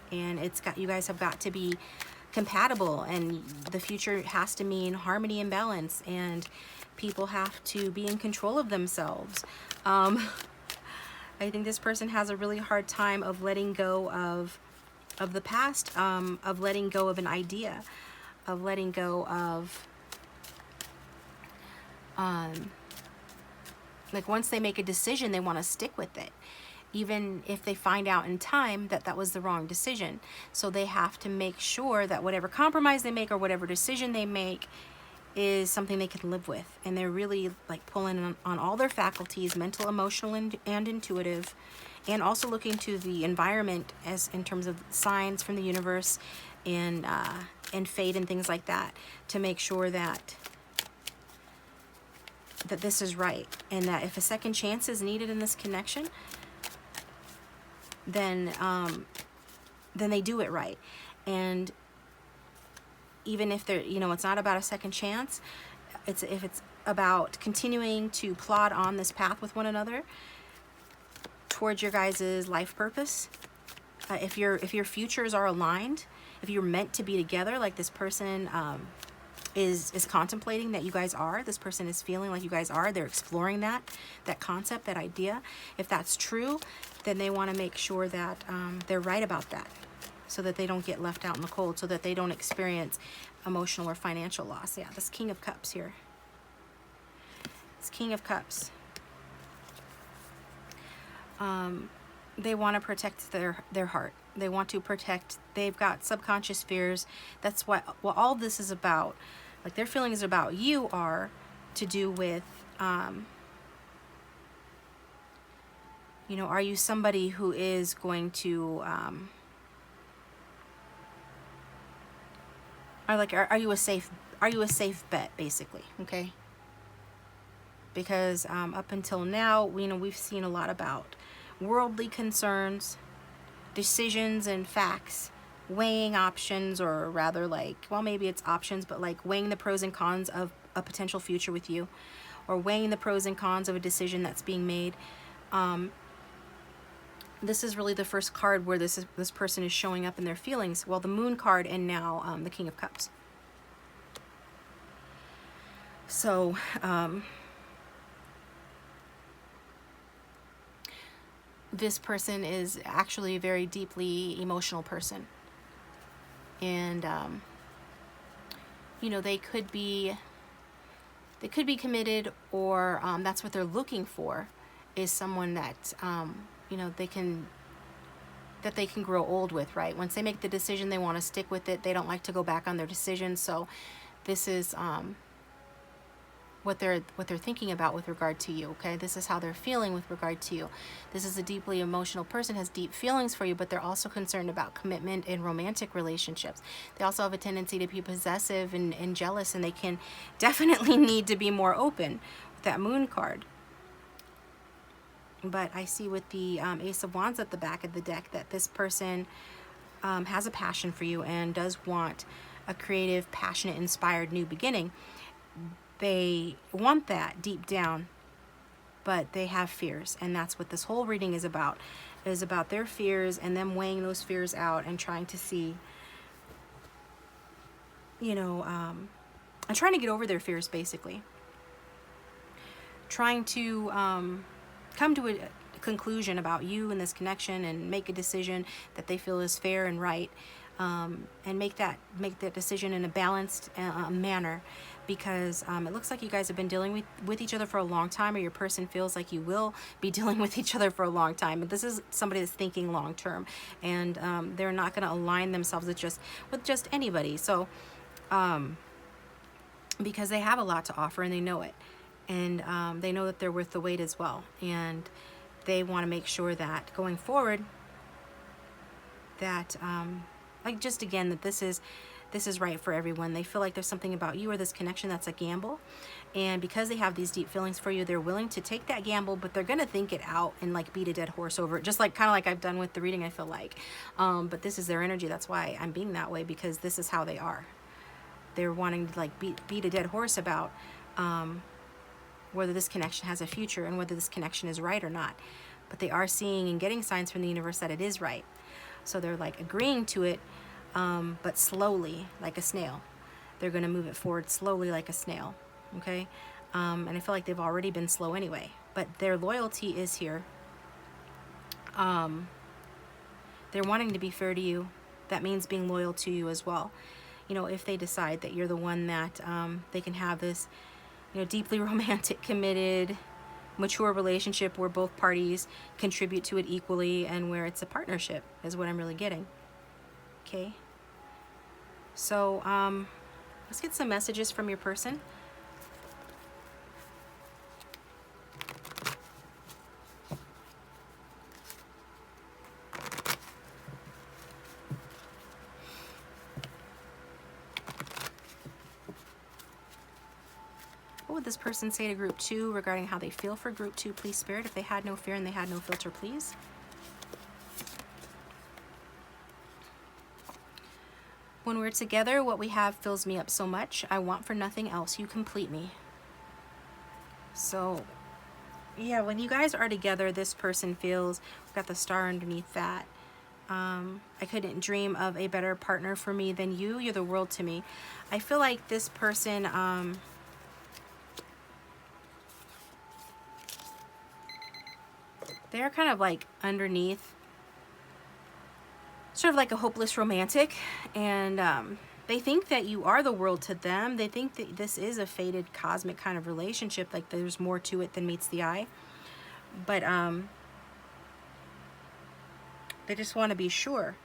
And you guys have got to be compatible, and the future has to mean harmony and balance, and people have to be in control of themselves. I think this person has a really hard time of letting go of the past, of letting go of an idea, of letting go of like, once they make a decision, they want to stick with it, even if they find out in time that that was the wrong decision. So they have to make sure that whatever compromise they make or whatever decision they make is something they can live with. And they're really, like, pulling on all their faculties, mental, emotional, and intuitive, and also looking to the environment as in terms of signs from the universe and fate and things like that, to make sure that this is right, and that if a second chance is needed in this connection, then they do it right. And even if they're, you know, it's not about a second chance, if it's about continuing to plod on this path with one another towards your guys' life purpose. If your futures are aligned, if you're meant to be together, like this person is contemplating that you guys are, this person is feeling like you guys are, they're exploring that concept, that idea. If that's true, then they want to make sure that they're right about that, so that they don't get left out in the cold, so that they don't experience emotional or financial loss. Yeah, this King of Cups here. This King of Cups. They want to protect their heart. They want to protect, they've got subconscious fears. That's what all this is about. Like, their feelings about you are to do with, you know, are you somebody who is going to, are you a safe bet, basically, okay? Because up until now, we've seen a lot about worldly concerns, decisions and facts, weighing options, or rather, like, well, maybe it's options, but like weighing the pros and cons of a potential future with you, or weighing the pros and cons of a decision that's being made. This is really the first card where this person is showing up in their feelings. Well, the Moon card, and now the King of Cups. So this person is actually a very deeply emotional person. And, you know, they could be committed, or that's what they're looking for, is someone that, you know, that that they can grow old with, right? Once they make the decision, they want to stick with it. They don't like to go back on their decision. So this is what they're thinking about with regard to you. Okay, this is how they're feeling with regard to you. This is a deeply emotional person, has deep feelings for you, but they're also concerned about commitment in romantic relationships. They also have a tendency to be possessive and jealous, and they can definitely need to be more open with that Moon card. But I see with the Ace of Wands at the back of the deck that this person has a passion for you and does want a creative, passionate, inspired new beginning. They want that deep down, but they have fears, and that's what this whole reading is about. It is about their fears and them weighing those fears out and trying to see, you know, and trying to get over their fears, basically. Trying to come to a conclusion about you and this connection and make a decision that they feel is fair and right, and make that decision in a balanced manner, because it looks like you guys have been dealing with each other for a long time, or your person feels like you will be dealing with each other for a long time. But this is somebody that's thinking long term, and they're not going to align themselves with just anybody. So because they have a lot to offer and they know it, and they know that they're worth the wait as well, and they want to make sure that going forward that like, just again, that this is right for everyone. They feel like there's something about you or this connection that's a gamble, and because they have these deep feelings for you, they're willing to take that gamble, but they're gonna think it out and like beat a dead horse over it, just like kind of like I've done with the reading, I feel like. But this is their energy. That's why I'm being that way, because this is how they are. They're wanting to like beat a dead horse about whether this connection has a future and whether this connection is right or not. But they are seeing and getting signs from the universe that it is right. So they're like agreeing to it, but slowly, like a snail. They're going to move it forward slowly like a snail, okay? And I feel like they've already been slow anyway. But their loyalty is here. They're wanting to be fair to you. That means being loyal to you as well. You know, if they decide that you're the one that they can have this, you know, deeply romantic, committed, mature relationship where both parties contribute to it equally and where it's a partnership is what I'm really getting. Okay. So let's get some messages from your person. What would this person say to group 2 regarding how they feel for group 2, please, Spirit? If they had no fear and they had no filter, please. When we're together, what we have fills me up so much. I want for nothing else. You complete me. So, yeah, when you guys are together, this person feels, we've got the star underneath that. I couldn't dream of a better partner for me than you. You're the world to me. I feel like this person, they're kind of like underneath, sort of like a hopeless romantic, and they think that you are the world to them. They think that this is a fated cosmic kind of relationship, like there's more to it than meets the eye. But they just want to be sure.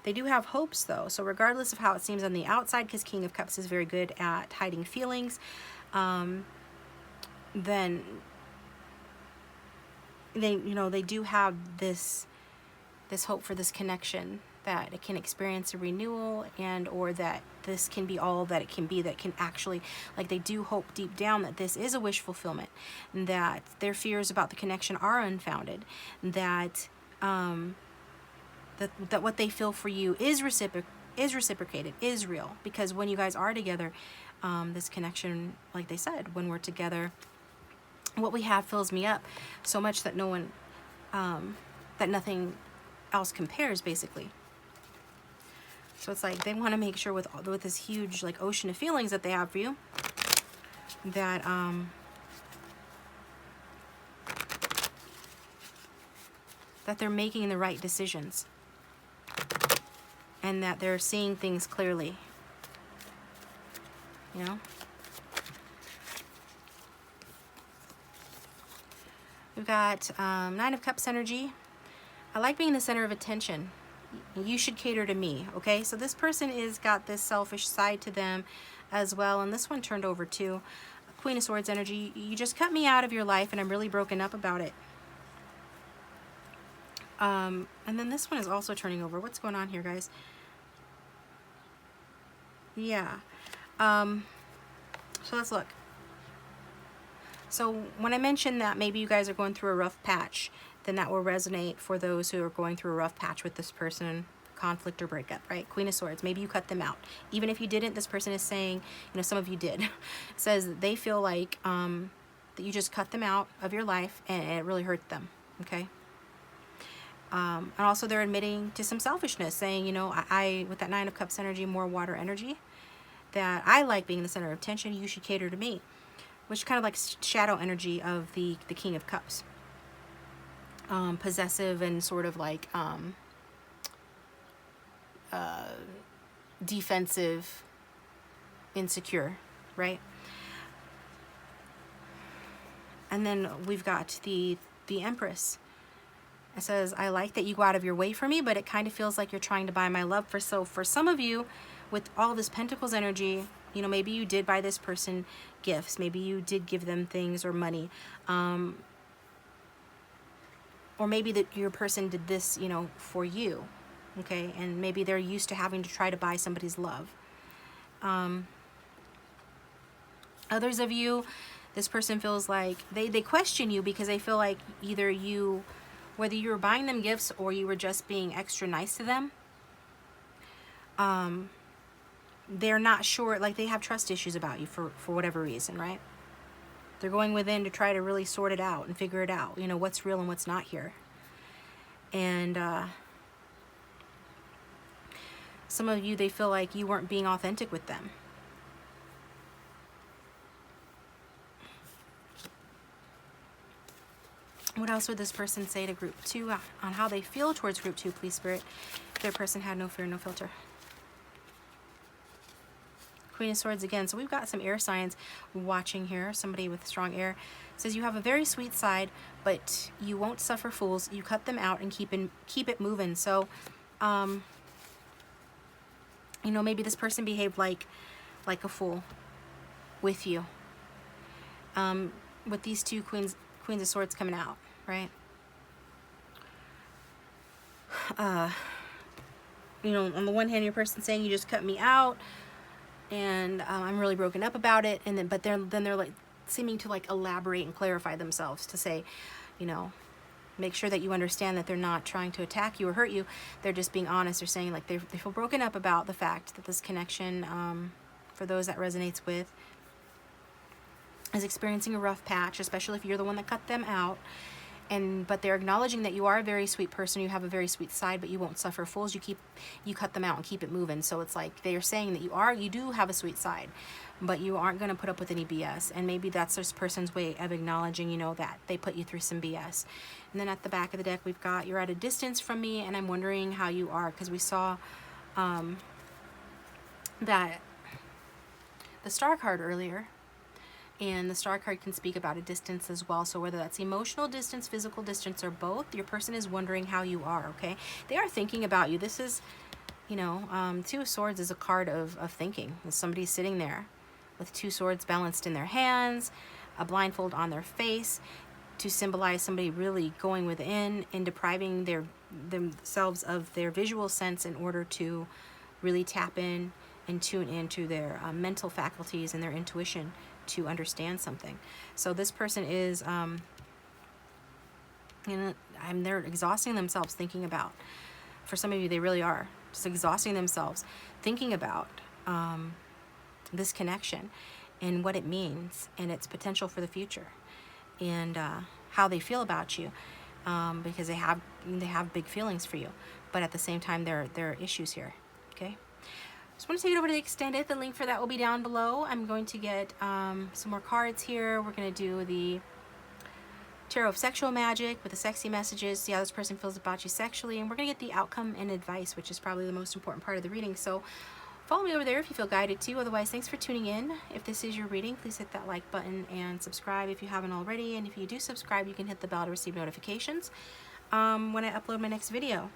They do have hopes though, so regardless of how it seems on the outside, because King of Cups is very good at hiding feelings, then they do have this hope for this connection, that it can experience a renewal, and or that this can be all that it can be, that can actually, like, they do hope deep down that this is a wish fulfillment, that their fears about the connection are unfounded, that that what they feel for you is reciprocated, is real, because when you guys are together, this connection, like they said, when we're together, what we have fills me up so much that no one, that nothing else compares, basically. So it's like they want to make sure with this huge like ocean of feelings that they have for you, that that they're making the right decisions, and that they're seeing things clearly, you know. We've got 9 of Cups energy. I like being the center of attention. You should cater to me, okay? So this person is got this selfish side to them as well, and this one turned over too. Queen of Swords energy. You just cut me out of your life, and I'm really broken up about it. And then this one is also turning over. What's going on here, guys? Yeah. So let's look. So when I mentioned that maybe you guys are going through a rough patch, then that will resonate for those who are going through a rough patch with this person, conflict or breakup, right? Queen of Swords, maybe you cut them out. Even if you didn't, this person is saying, you know, some of you did, says that they feel like that you just cut them out of your life and it really hurt them, okay? And also they're admitting to some selfishness, saying, you know, I with that Nine of Cups energy, more water energy, that I like being the center of attention, you should cater to me. Which kind of like shadow energy of the King of Cups. Possessive and sort of like defensive, insecure, right? And then we've got the Empress. It says, I like that you go out of your way for me, but it kind of feels like you're trying to buy my love. So for some of you, with all this Pentacles energy, you know, maybe you did buy this person gifts. Maybe you did give them things or money. Or maybe that your person did this, you know, for you. Okay? And maybe they're used to having to try to buy somebody's love. Others of you, this person feels like they question you because they feel like either you, whether you were buying them gifts or you were just being extra nice to them, they're not sure, like they have trust issues about you for whatever reason, right? They're going within to try to really sort it out and figure it out, you know, what's real and what's not here. And some of you, they feel like you weren't being authentic with them. What else would this person say to group 2 on how they feel towards group 2, please, Spirit? Their person had no fear, no filter. Queen of Swords again. So we've got some air signs watching here. Somebody with strong air. It says you have a very sweet side, but you won't suffer fools. You cut them out and keep it moving. So, you know, maybe this person behaved like a fool with you. With these two Queens of Swords coming out, right? You know, on the one hand, your person's saying you just cut me out, and I'm really broken up about it. And then, but then they're like seeming to like elaborate and clarify themselves to say, you know, make sure that you understand that they're not trying to attack you or hurt you. They're just being honest. They're saying like they feel broken up about the fact that this connection, for those that resonates with, is experiencing a rough patch, especially if you're the one that cut them out. But they're acknowledging that you are a very sweet person, you have a very sweet side, but you won't suffer fools. You cut them out and keep it moving. So it's like they are saying that you do have a sweet side, but you aren't going to put up with any BS. And maybe that's this person's way of acknowledging, you know, that they put you through some BS. And then at the back of the deck, we've got, you're at a distance from me, and I'm wondering how you are, because we saw that the Star card earlier. And the Star card can speak about a distance as well. So whether that's emotional distance, physical distance, or both, your person is wondering how you are, okay? They are thinking about you. This is, you know, Two of Swords is a card of thinking. Somebody's sitting there with two swords balanced in their hands, a blindfold on their face, to symbolize somebody really going within and depriving themselves of their visual sense in order to really tap in and tune into their mental faculties and their intuition to understand something. So this person is, you know, they're exhausting themselves thinking about. For some of you, they really are just exhausting themselves thinking about this connection and what it means and its potential for the future, and how they feel about you, because they have big feelings for you, but at the same time, there are issues here. Okay. Just want to take it over to the extended. The link for that will be down below. I'm going to get some more cards here. We're going to do the Tarot of Sexual Magic with the sexy messages, see how this person feels about you sexually, and we're going to get the outcome and advice, which is probably the most important part of the reading. So follow me over there if you feel guided to. Otherwise, thanks for tuning in. If this is your reading, please hit that like button and subscribe if you haven't already. And if you do subscribe, you can hit the bell to receive notifications when I upload my next video.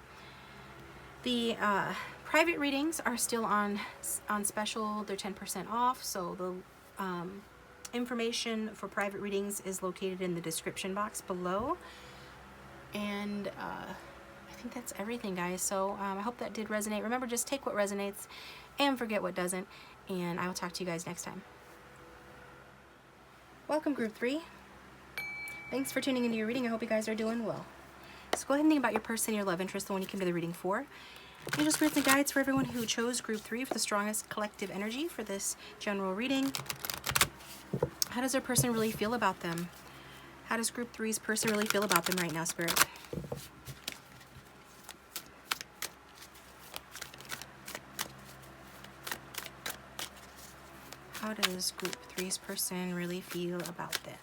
The private readings are still on special. They're 10% off. So the information for private readings is located in the description box below. And I think that's everything, guys. So I hope that did resonate. Remember, just take what resonates and forget what doesn't. And I will talk to you guys next time. Welcome, Group 3. Thanks for tuning into your reading. I hope you guys are doing well. So go ahead and think about your person, your love interest, the one you came to the reading for. Angel spirits and guides for everyone who chose Group 3 for the strongest collective energy for this general reading. How does their person really feel about them? How does Group 3's person really feel about them right now, Spirit? How does Group 3's person really feel about them?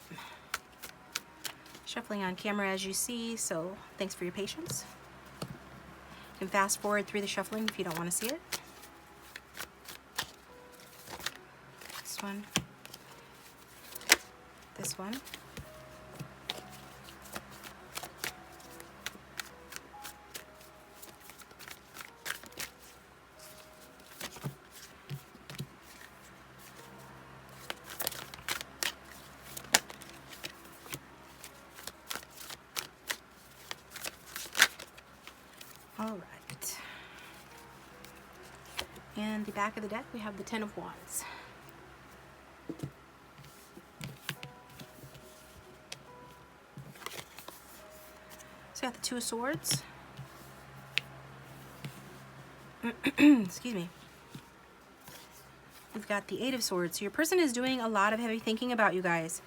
Shuffling on camera as you see, so thanks for your patience. You can fast forward through the shuffling if you don't want to see it. This one. This one. All right. And the back of the deck, we have the Ten of Wands. So we got the Two of Swords. Excuse me. We've got the Eight of Swords. So your person is doing a lot of heavy thinking about you guys.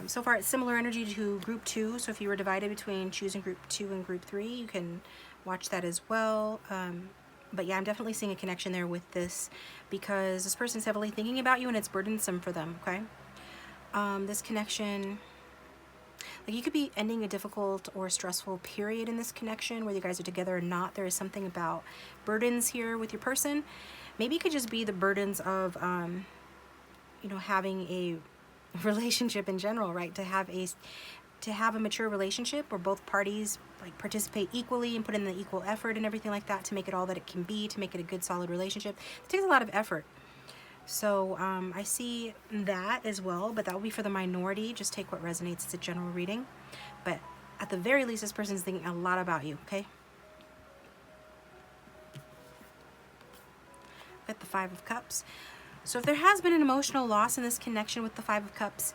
So far, it's similar energy to Group 2. So if you were divided between choosing Group 2 and Group 3, you can watch that as well. But yeah, I'm definitely seeing a connection there with this because this person's heavily thinking about you and it's burdensome for them, okay? This connection, like you could be ending a difficult or stressful period in this connection, whether you guys are together or not. There is something about burdens here with your person. Maybe it could just be the burdens of, you know, having a relationship in general, right? To have a mature relationship where both parties like participate equally and put in the equal effort and everything like that to make it all that it can be, to make it a good solid relationship. It takes a lot of effort. So I see that as well, but that will be for the minority. Just take what resonates. It's a general reading, but at the very least this person's thinking a lot about you, okay? With the Five of Cups. So if there has been an emotional loss in this connection with the Five of Cups,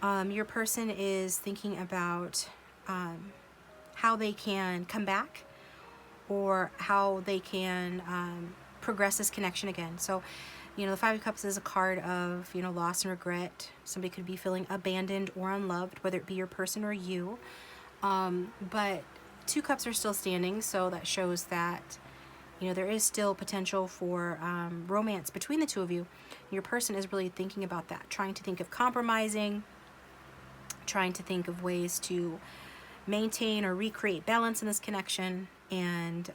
your person is thinking about how they can come back or how they can progress this connection again. So, you know, the Five of Cups is a card of, you know, loss and regret. Somebody could be feeling abandoned or unloved, whether it be your person or you. But Two Cups are still standing, so that shows that, you know, there is still potential for romance between the two of you. Your person is really thinking about that, trying to think of compromising, trying to think of ways to maintain or recreate balance in this connection, and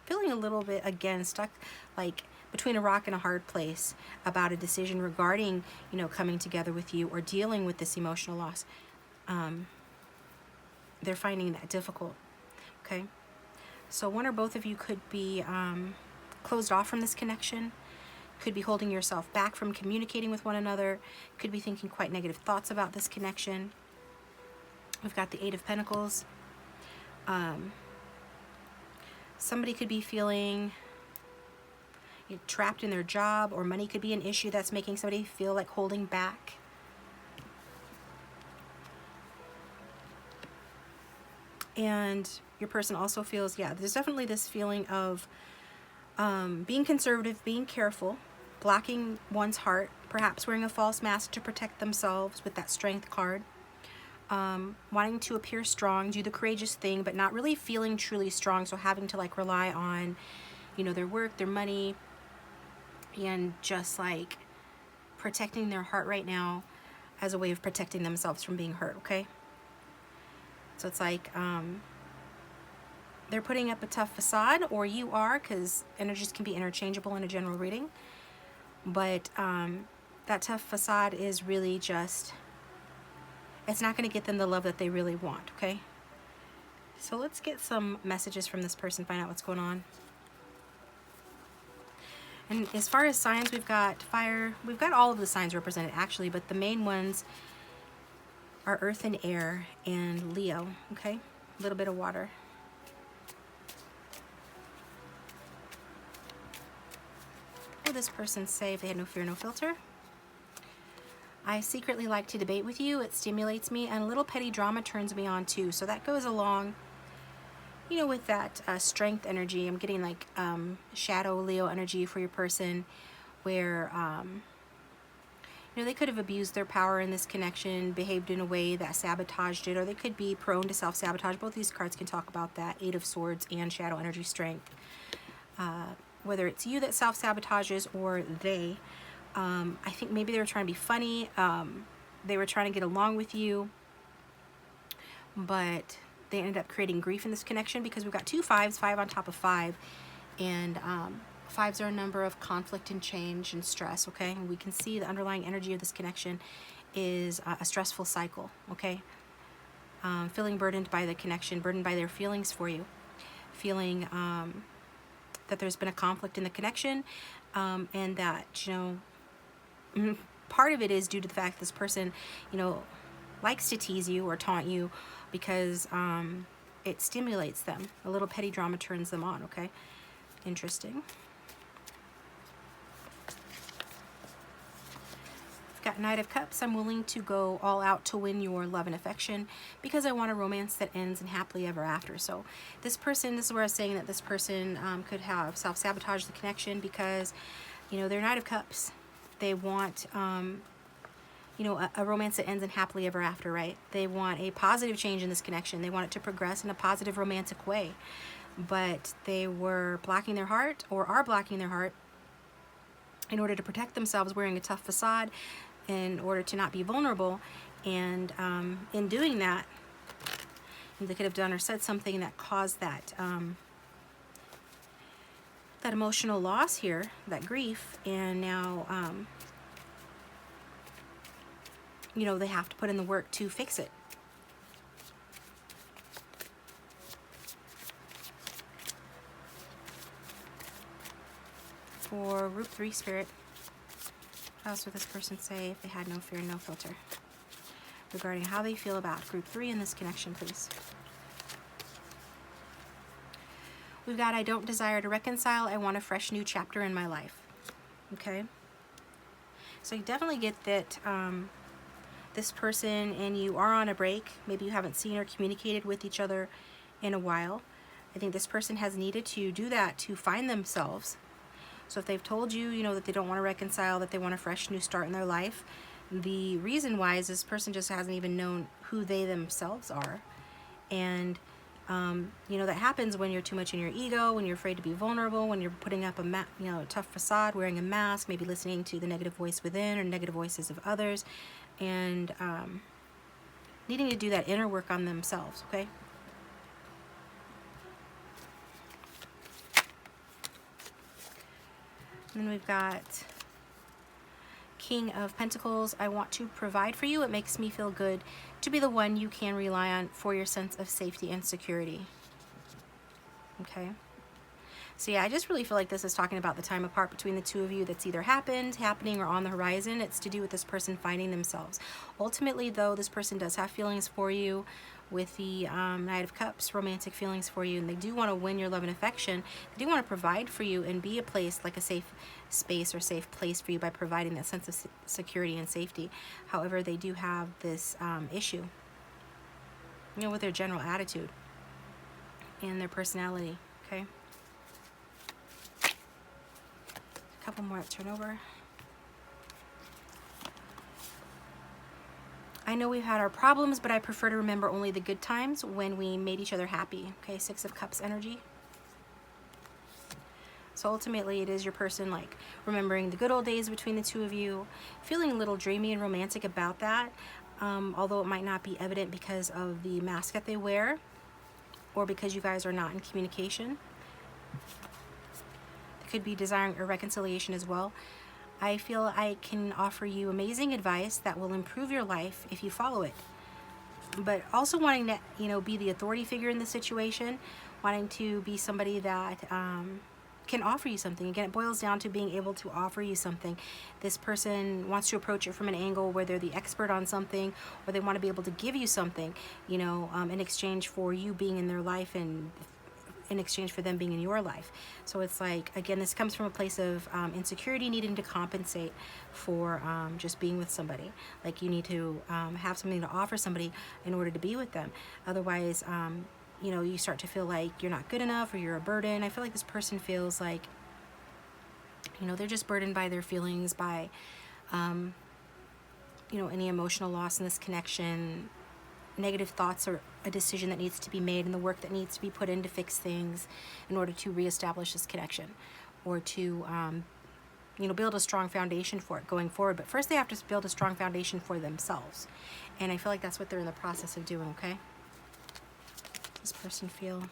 feeling a little bit, again, stuck like between a rock and a hard place about a decision regarding, you know, coming together with you or dealing with this emotional loss. They're finding that difficult, okay? So one or both of you could be closed off from this connection, could be holding yourself back from communicating with one another, could be thinking quite negative thoughts about this connection. We've got the Eight of Pentacles. Somebody could be feeling trapped in their job, or money could be an issue that's making somebody feel like holding back. And your person also feels, yeah, there's definitely this feeling of being conservative, being careful, blocking one's heart, perhaps wearing a false mask to protect themselves with that Strength card, wanting to appear strong, do the courageous thing, but not really feeling truly strong, so having to like rely on, you know, their work, their money, and just like protecting their heart right now as a way of protecting themselves from being hurt, okay? So it's like they're putting up a tough facade, or you are, because energies can be interchangeable in a general reading. But that tough facade is really just, it's not going to get them the love that they really want, okay? So let's get some messages from this person, find out what's going on. And as far as signs, we've got fire. We've got all of the signs represented actually, but the main ones are earth and air and Leo, okay? A little bit of water. What would this person say if they had no fear, no filter? I secretly like to debate with you. It stimulates me, and a little petty drama turns me on too. So that goes along, you know, with that strength energy. I'm getting like shadow Leo energy for your person, where you know, they could have abused their power in this connection, behaved in a way that sabotaged it, or they could be prone to self-sabotage. Both these cards can talk about that, Eight of Swords and shadow energy strength. Whether it's you that self-sabotages or they. I think maybe they were trying to be funny. They were trying to get along with you, but they ended up creating grief in this connection because we've got two fives, 5 on top of 5, and fives are a number of conflict and change and stress, okay? And we can see the underlying energy of this connection is a stressful cycle, okay? Feeling burdened by the connection, burdened by their feelings for you, feeling that there's been a conflict in the connection, and that, you know, part of it is due to the fact this person, you know, likes to tease you or taunt you because it stimulates them. A little petty drama turns them on, okay? Interesting. I've got Knight of Cups. I'm willing to go all out to win your love and affection because I want a romance that ends in happily ever after. So this person, this is where I was saying that this person could have self-sabotaged the connection because, you know, they're Knight of Cups. They want, you know, a romance that ends in happily ever after, right? They want a positive change in this connection. They want it to progress in a positive romantic way. But they were blocking their heart, or are blocking their heart, in order to protect themselves, wearing a tough facade, in order to not be vulnerable. And in doing that, they could have done or said something that caused that that emotional loss here, that grief, and now you know, they have to put in the work to fix it. For group 3 spirit, what else would this person say if they had no fear, no filter, regarding how they feel about group 3 in this connection, please? We've got, I don't desire to reconcile. I want a fresh new chapter in my life. Okay. So you definitely get that this person and you are on a break. Maybe you haven't seen or communicated with each other in a while. I think this person has needed to do that to find themselves. So if they've told you, you know, that they don't want to reconcile, that they want a fresh new start in their life, the reason why is this person just hasn't even known who they themselves are. And you know, that happens when you're too much in your ego, when you're afraid to be vulnerable, when you're putting up a a tough facade, wearing a mask, maybe listening to the negative voice within or negative voices of others, and needing to do that inner work on themselves, okay? And then we've got King of Pentacles. I want to provide for you. It makes me feel good to be the one you can rely on for your sense of safety and security. Okay. So yeah, I just really feel like this is talking about the time apart between the two of you that's either happened, happening, or on the horizon. It's to do with this person finding themselves. Ultimately, though, this person does have feelings for you with the Knight of Cups, romantic feelings for you, and they do want to win your love and affection. They do want to provide for you and be a place, like a safe space or safe place for you by providing that sense of security and safety. However, they do have this issue, you know, with their general attitude and their personality, okay? A couple more to turn over. I know we've had our problems, but I prefer to remember only the good times when we made each other happy. Okay, 6 of Cups energy. So ultimately, it is your person like remembering the good old days between the two of you, feeling a little dreamy and romantic about that, although it might not be evident because of the mask that they wear or because you guys are not in communication. They could be desiring a reconciliation as well. I feel I can offer you amazing advice that will improve your life if you follow it. but also wanting to, you know, be the authority figure in the situation, wanting to be somebody that can offer you something. Again, it boils down to being able to offer you something. This person wants to approach it from an angle where they're the expert on something, or they want to be able to give you something, you know, in exchange for you being in their life and in exchange for them being in your life. So it's like, again, this comes from a place of insecurity, needing to compensate for just being with somebody. Like, you need to have something to offer somebody in order to be with them. Otherwise, you know, you start to feel like you're not good enough or you're a burden. I feel like this person feels like, you know, they're just burdened by their feelings, by, you know, any emotional loss in this connection, negative thoughts, or a decision that needs to be made, and the work that needs to be put in to fix things in order to reestablish this connection, or to, you know, build a strong foundation for it going forward. But first they have to build a strong foundation for themselves. And I feel like that's what they're in the process of doing, okay? This person feel.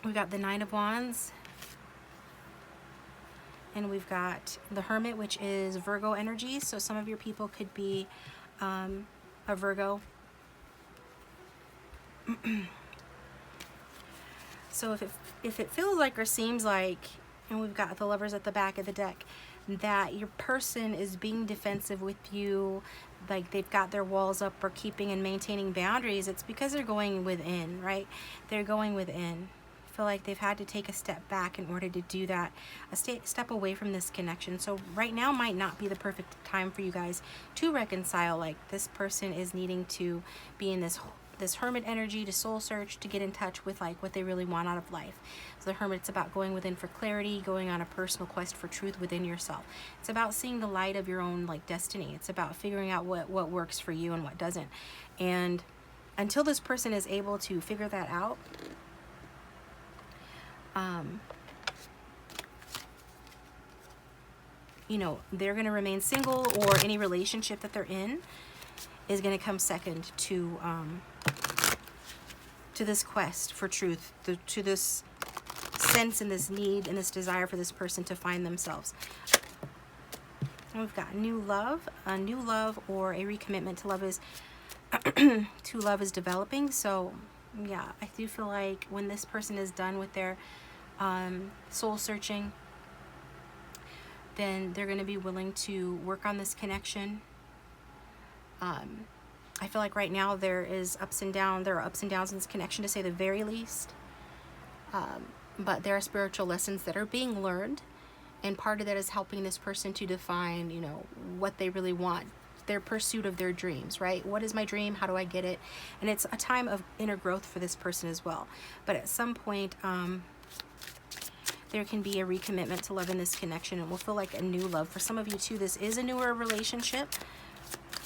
We've got the Nine of Wands. And we've got the Hermit, which is Virgo energy. So some of your people could be a Virgo. So if it feels like or seems like, and we've got the Lovers at the back of the deck, that your person is being defensive with you, like they've got their walls up or keeping and maintaining boundaries, it's because they're going within, right? They're going within. I feel like they've had to take a step back in order to do that, a step away from this connection. So right now might not be the perfect time for you guys to reconcile. Like, this person is needing to be in this Hermit energy, to soul search, to get in touch with like what they really want out of life. So the Hermit's about going within for clarity, going on a personal quest for truth within yourself. It's about seeing the light of your own like destiny. It's about figuring out what works for you and what doesn't. And until this person is able to figure that out, you know, they're going to remain single, or any relationship that they're in is going to come second to this quest for truth, to this sense and this need and this desire for this person to find themselves. And we've got new love, a new love or a recommitment to love is to love is developing. So yeah, I do feel like when this person is done with their soul searching, then they're going to be willing to work on this connection. I feel like right now there are ups and downs in this connection, to say the very least. But there are spiritual lessons that are being learned, and part of that is helping this person to define, you know, what they really want, their pursuit of their dreams, right? What is my dream? How do I get it? And it's a time of inner growth for this person as well. But at some point, there can be a recommitment to love in this connection, and will feel like a new love. For some of you too, this is a newer relationship.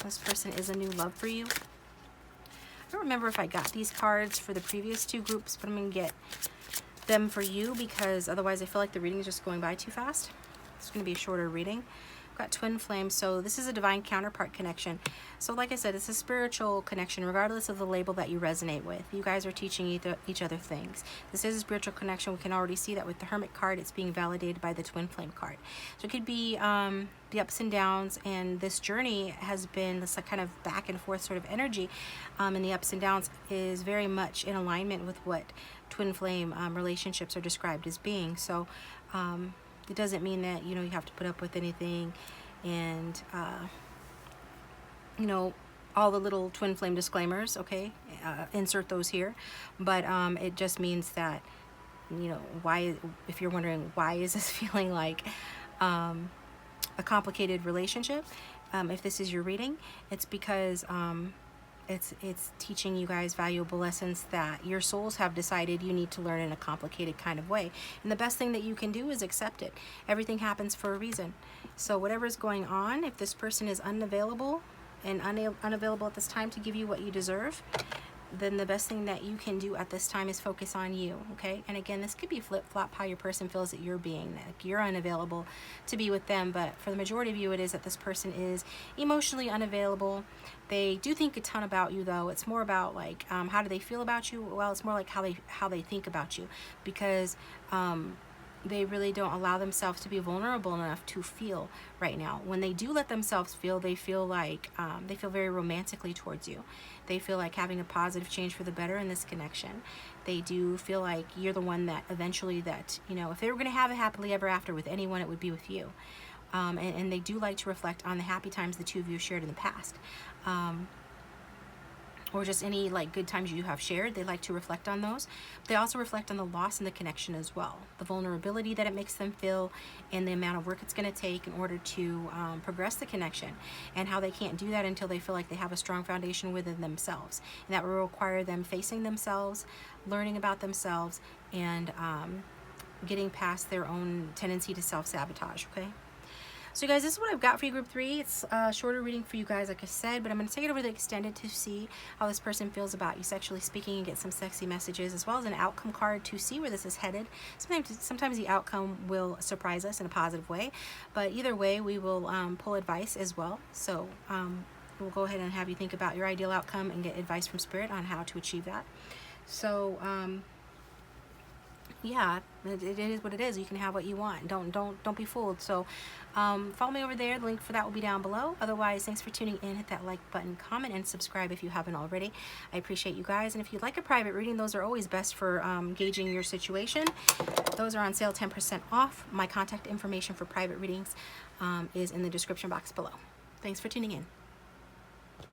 This person is a new love for you. I don't remember if I got these cards for the previous two groups, but I'm going to get them for you, because otherwise I feel like the reading is just going by too fast. It's going to be a shorter reading. I've got twin flames, so this is a divine counterpart connection. So like I said, it's a spiritual connection, regardless of the label that you resonate with. You guys are teaching each other things. This is a spiritual connection. We can already see that with the Hermit card. It's being validated by the twin flame card. So it could be the ups and downs, and this journey has been this kind of back and forth sort of energy, and the ups and downs is very much in alignment with what twin flame relationships are described as being. So it doesn't mean that, you know, you have to put up with anything, and you know, all the little twin flame disclaimers, okay, insert those here. But it just means that, you know, why, if you're wondering why is this feeling like a complicated relationship, if this is your reading, it's because it's teaching you guys valuable lessons that your souls have decided you need to learn in a complicated kind of way. And the best thing that you can do is accept it. Everything happens for a reason. So whatever's going on, if this person is unavailable and unavailable at this time to give you what you deserve, then the best thing that you can do at this time is focus on you, okay? And again, this could be flip-flop how your person feels that you're being, like you're unavailable to be with them, but for the majority of you, it is that this person is emotionally unavailable. They do think a ton about you, though. It's more about like, how do they feel about you? Well, it's more like how they think about you, because they really don't allow themselves to be vulnerable enough to feel right now. When they do let themselves feel, they feel like they feel very romantically towards you. They feel like having a positive change for the better in this connection. They do feel like you're the one that eventually, that, you know, if they were going to have a happily ever after with anyone, it would be with you. And they do like to reflect on the happy times the two of you shared in the past. Or just any like good times you have shared. They like to reflect on those. They also reflect on the loss in the connection as well, the vulnerability that it makes them feel, and the amount of work it's going to take in order to progress the connection, and how they can't do that until they feel like they have a strong foundation within themselves, and that will require them facing themselves, learning about themselves, and getting past their own tendency to self-sabotage. Okay, so guys, this is what I've got for you, group 3. It's a shorter reading for you guys, like I said, but I'm going to take it over to the extended to see how this person feels about you sexually speaking, and get some sexy messages, as well as an outcome card to see where this is headed. Sometimes the outcome will surprise us in a positive way, but either way, we will pull advice as well. So we'll go ahead and have you think about your ideal outcome and get advice from Spirit on how to achieve that. So yeah, it is what it is. You can have what you want. Don't be fooled. So follow me over there. The link for that will be down below. Otherwise, thanks for tuning in. Hit that like button, comment, and subscribe if you haven't already. I appreciate you guys. And if you'd like a private reading, those are always best for gauging your situation. Those are on sale, 10% off. My contact information for private readings is in the description box below. Thanks for tuning in.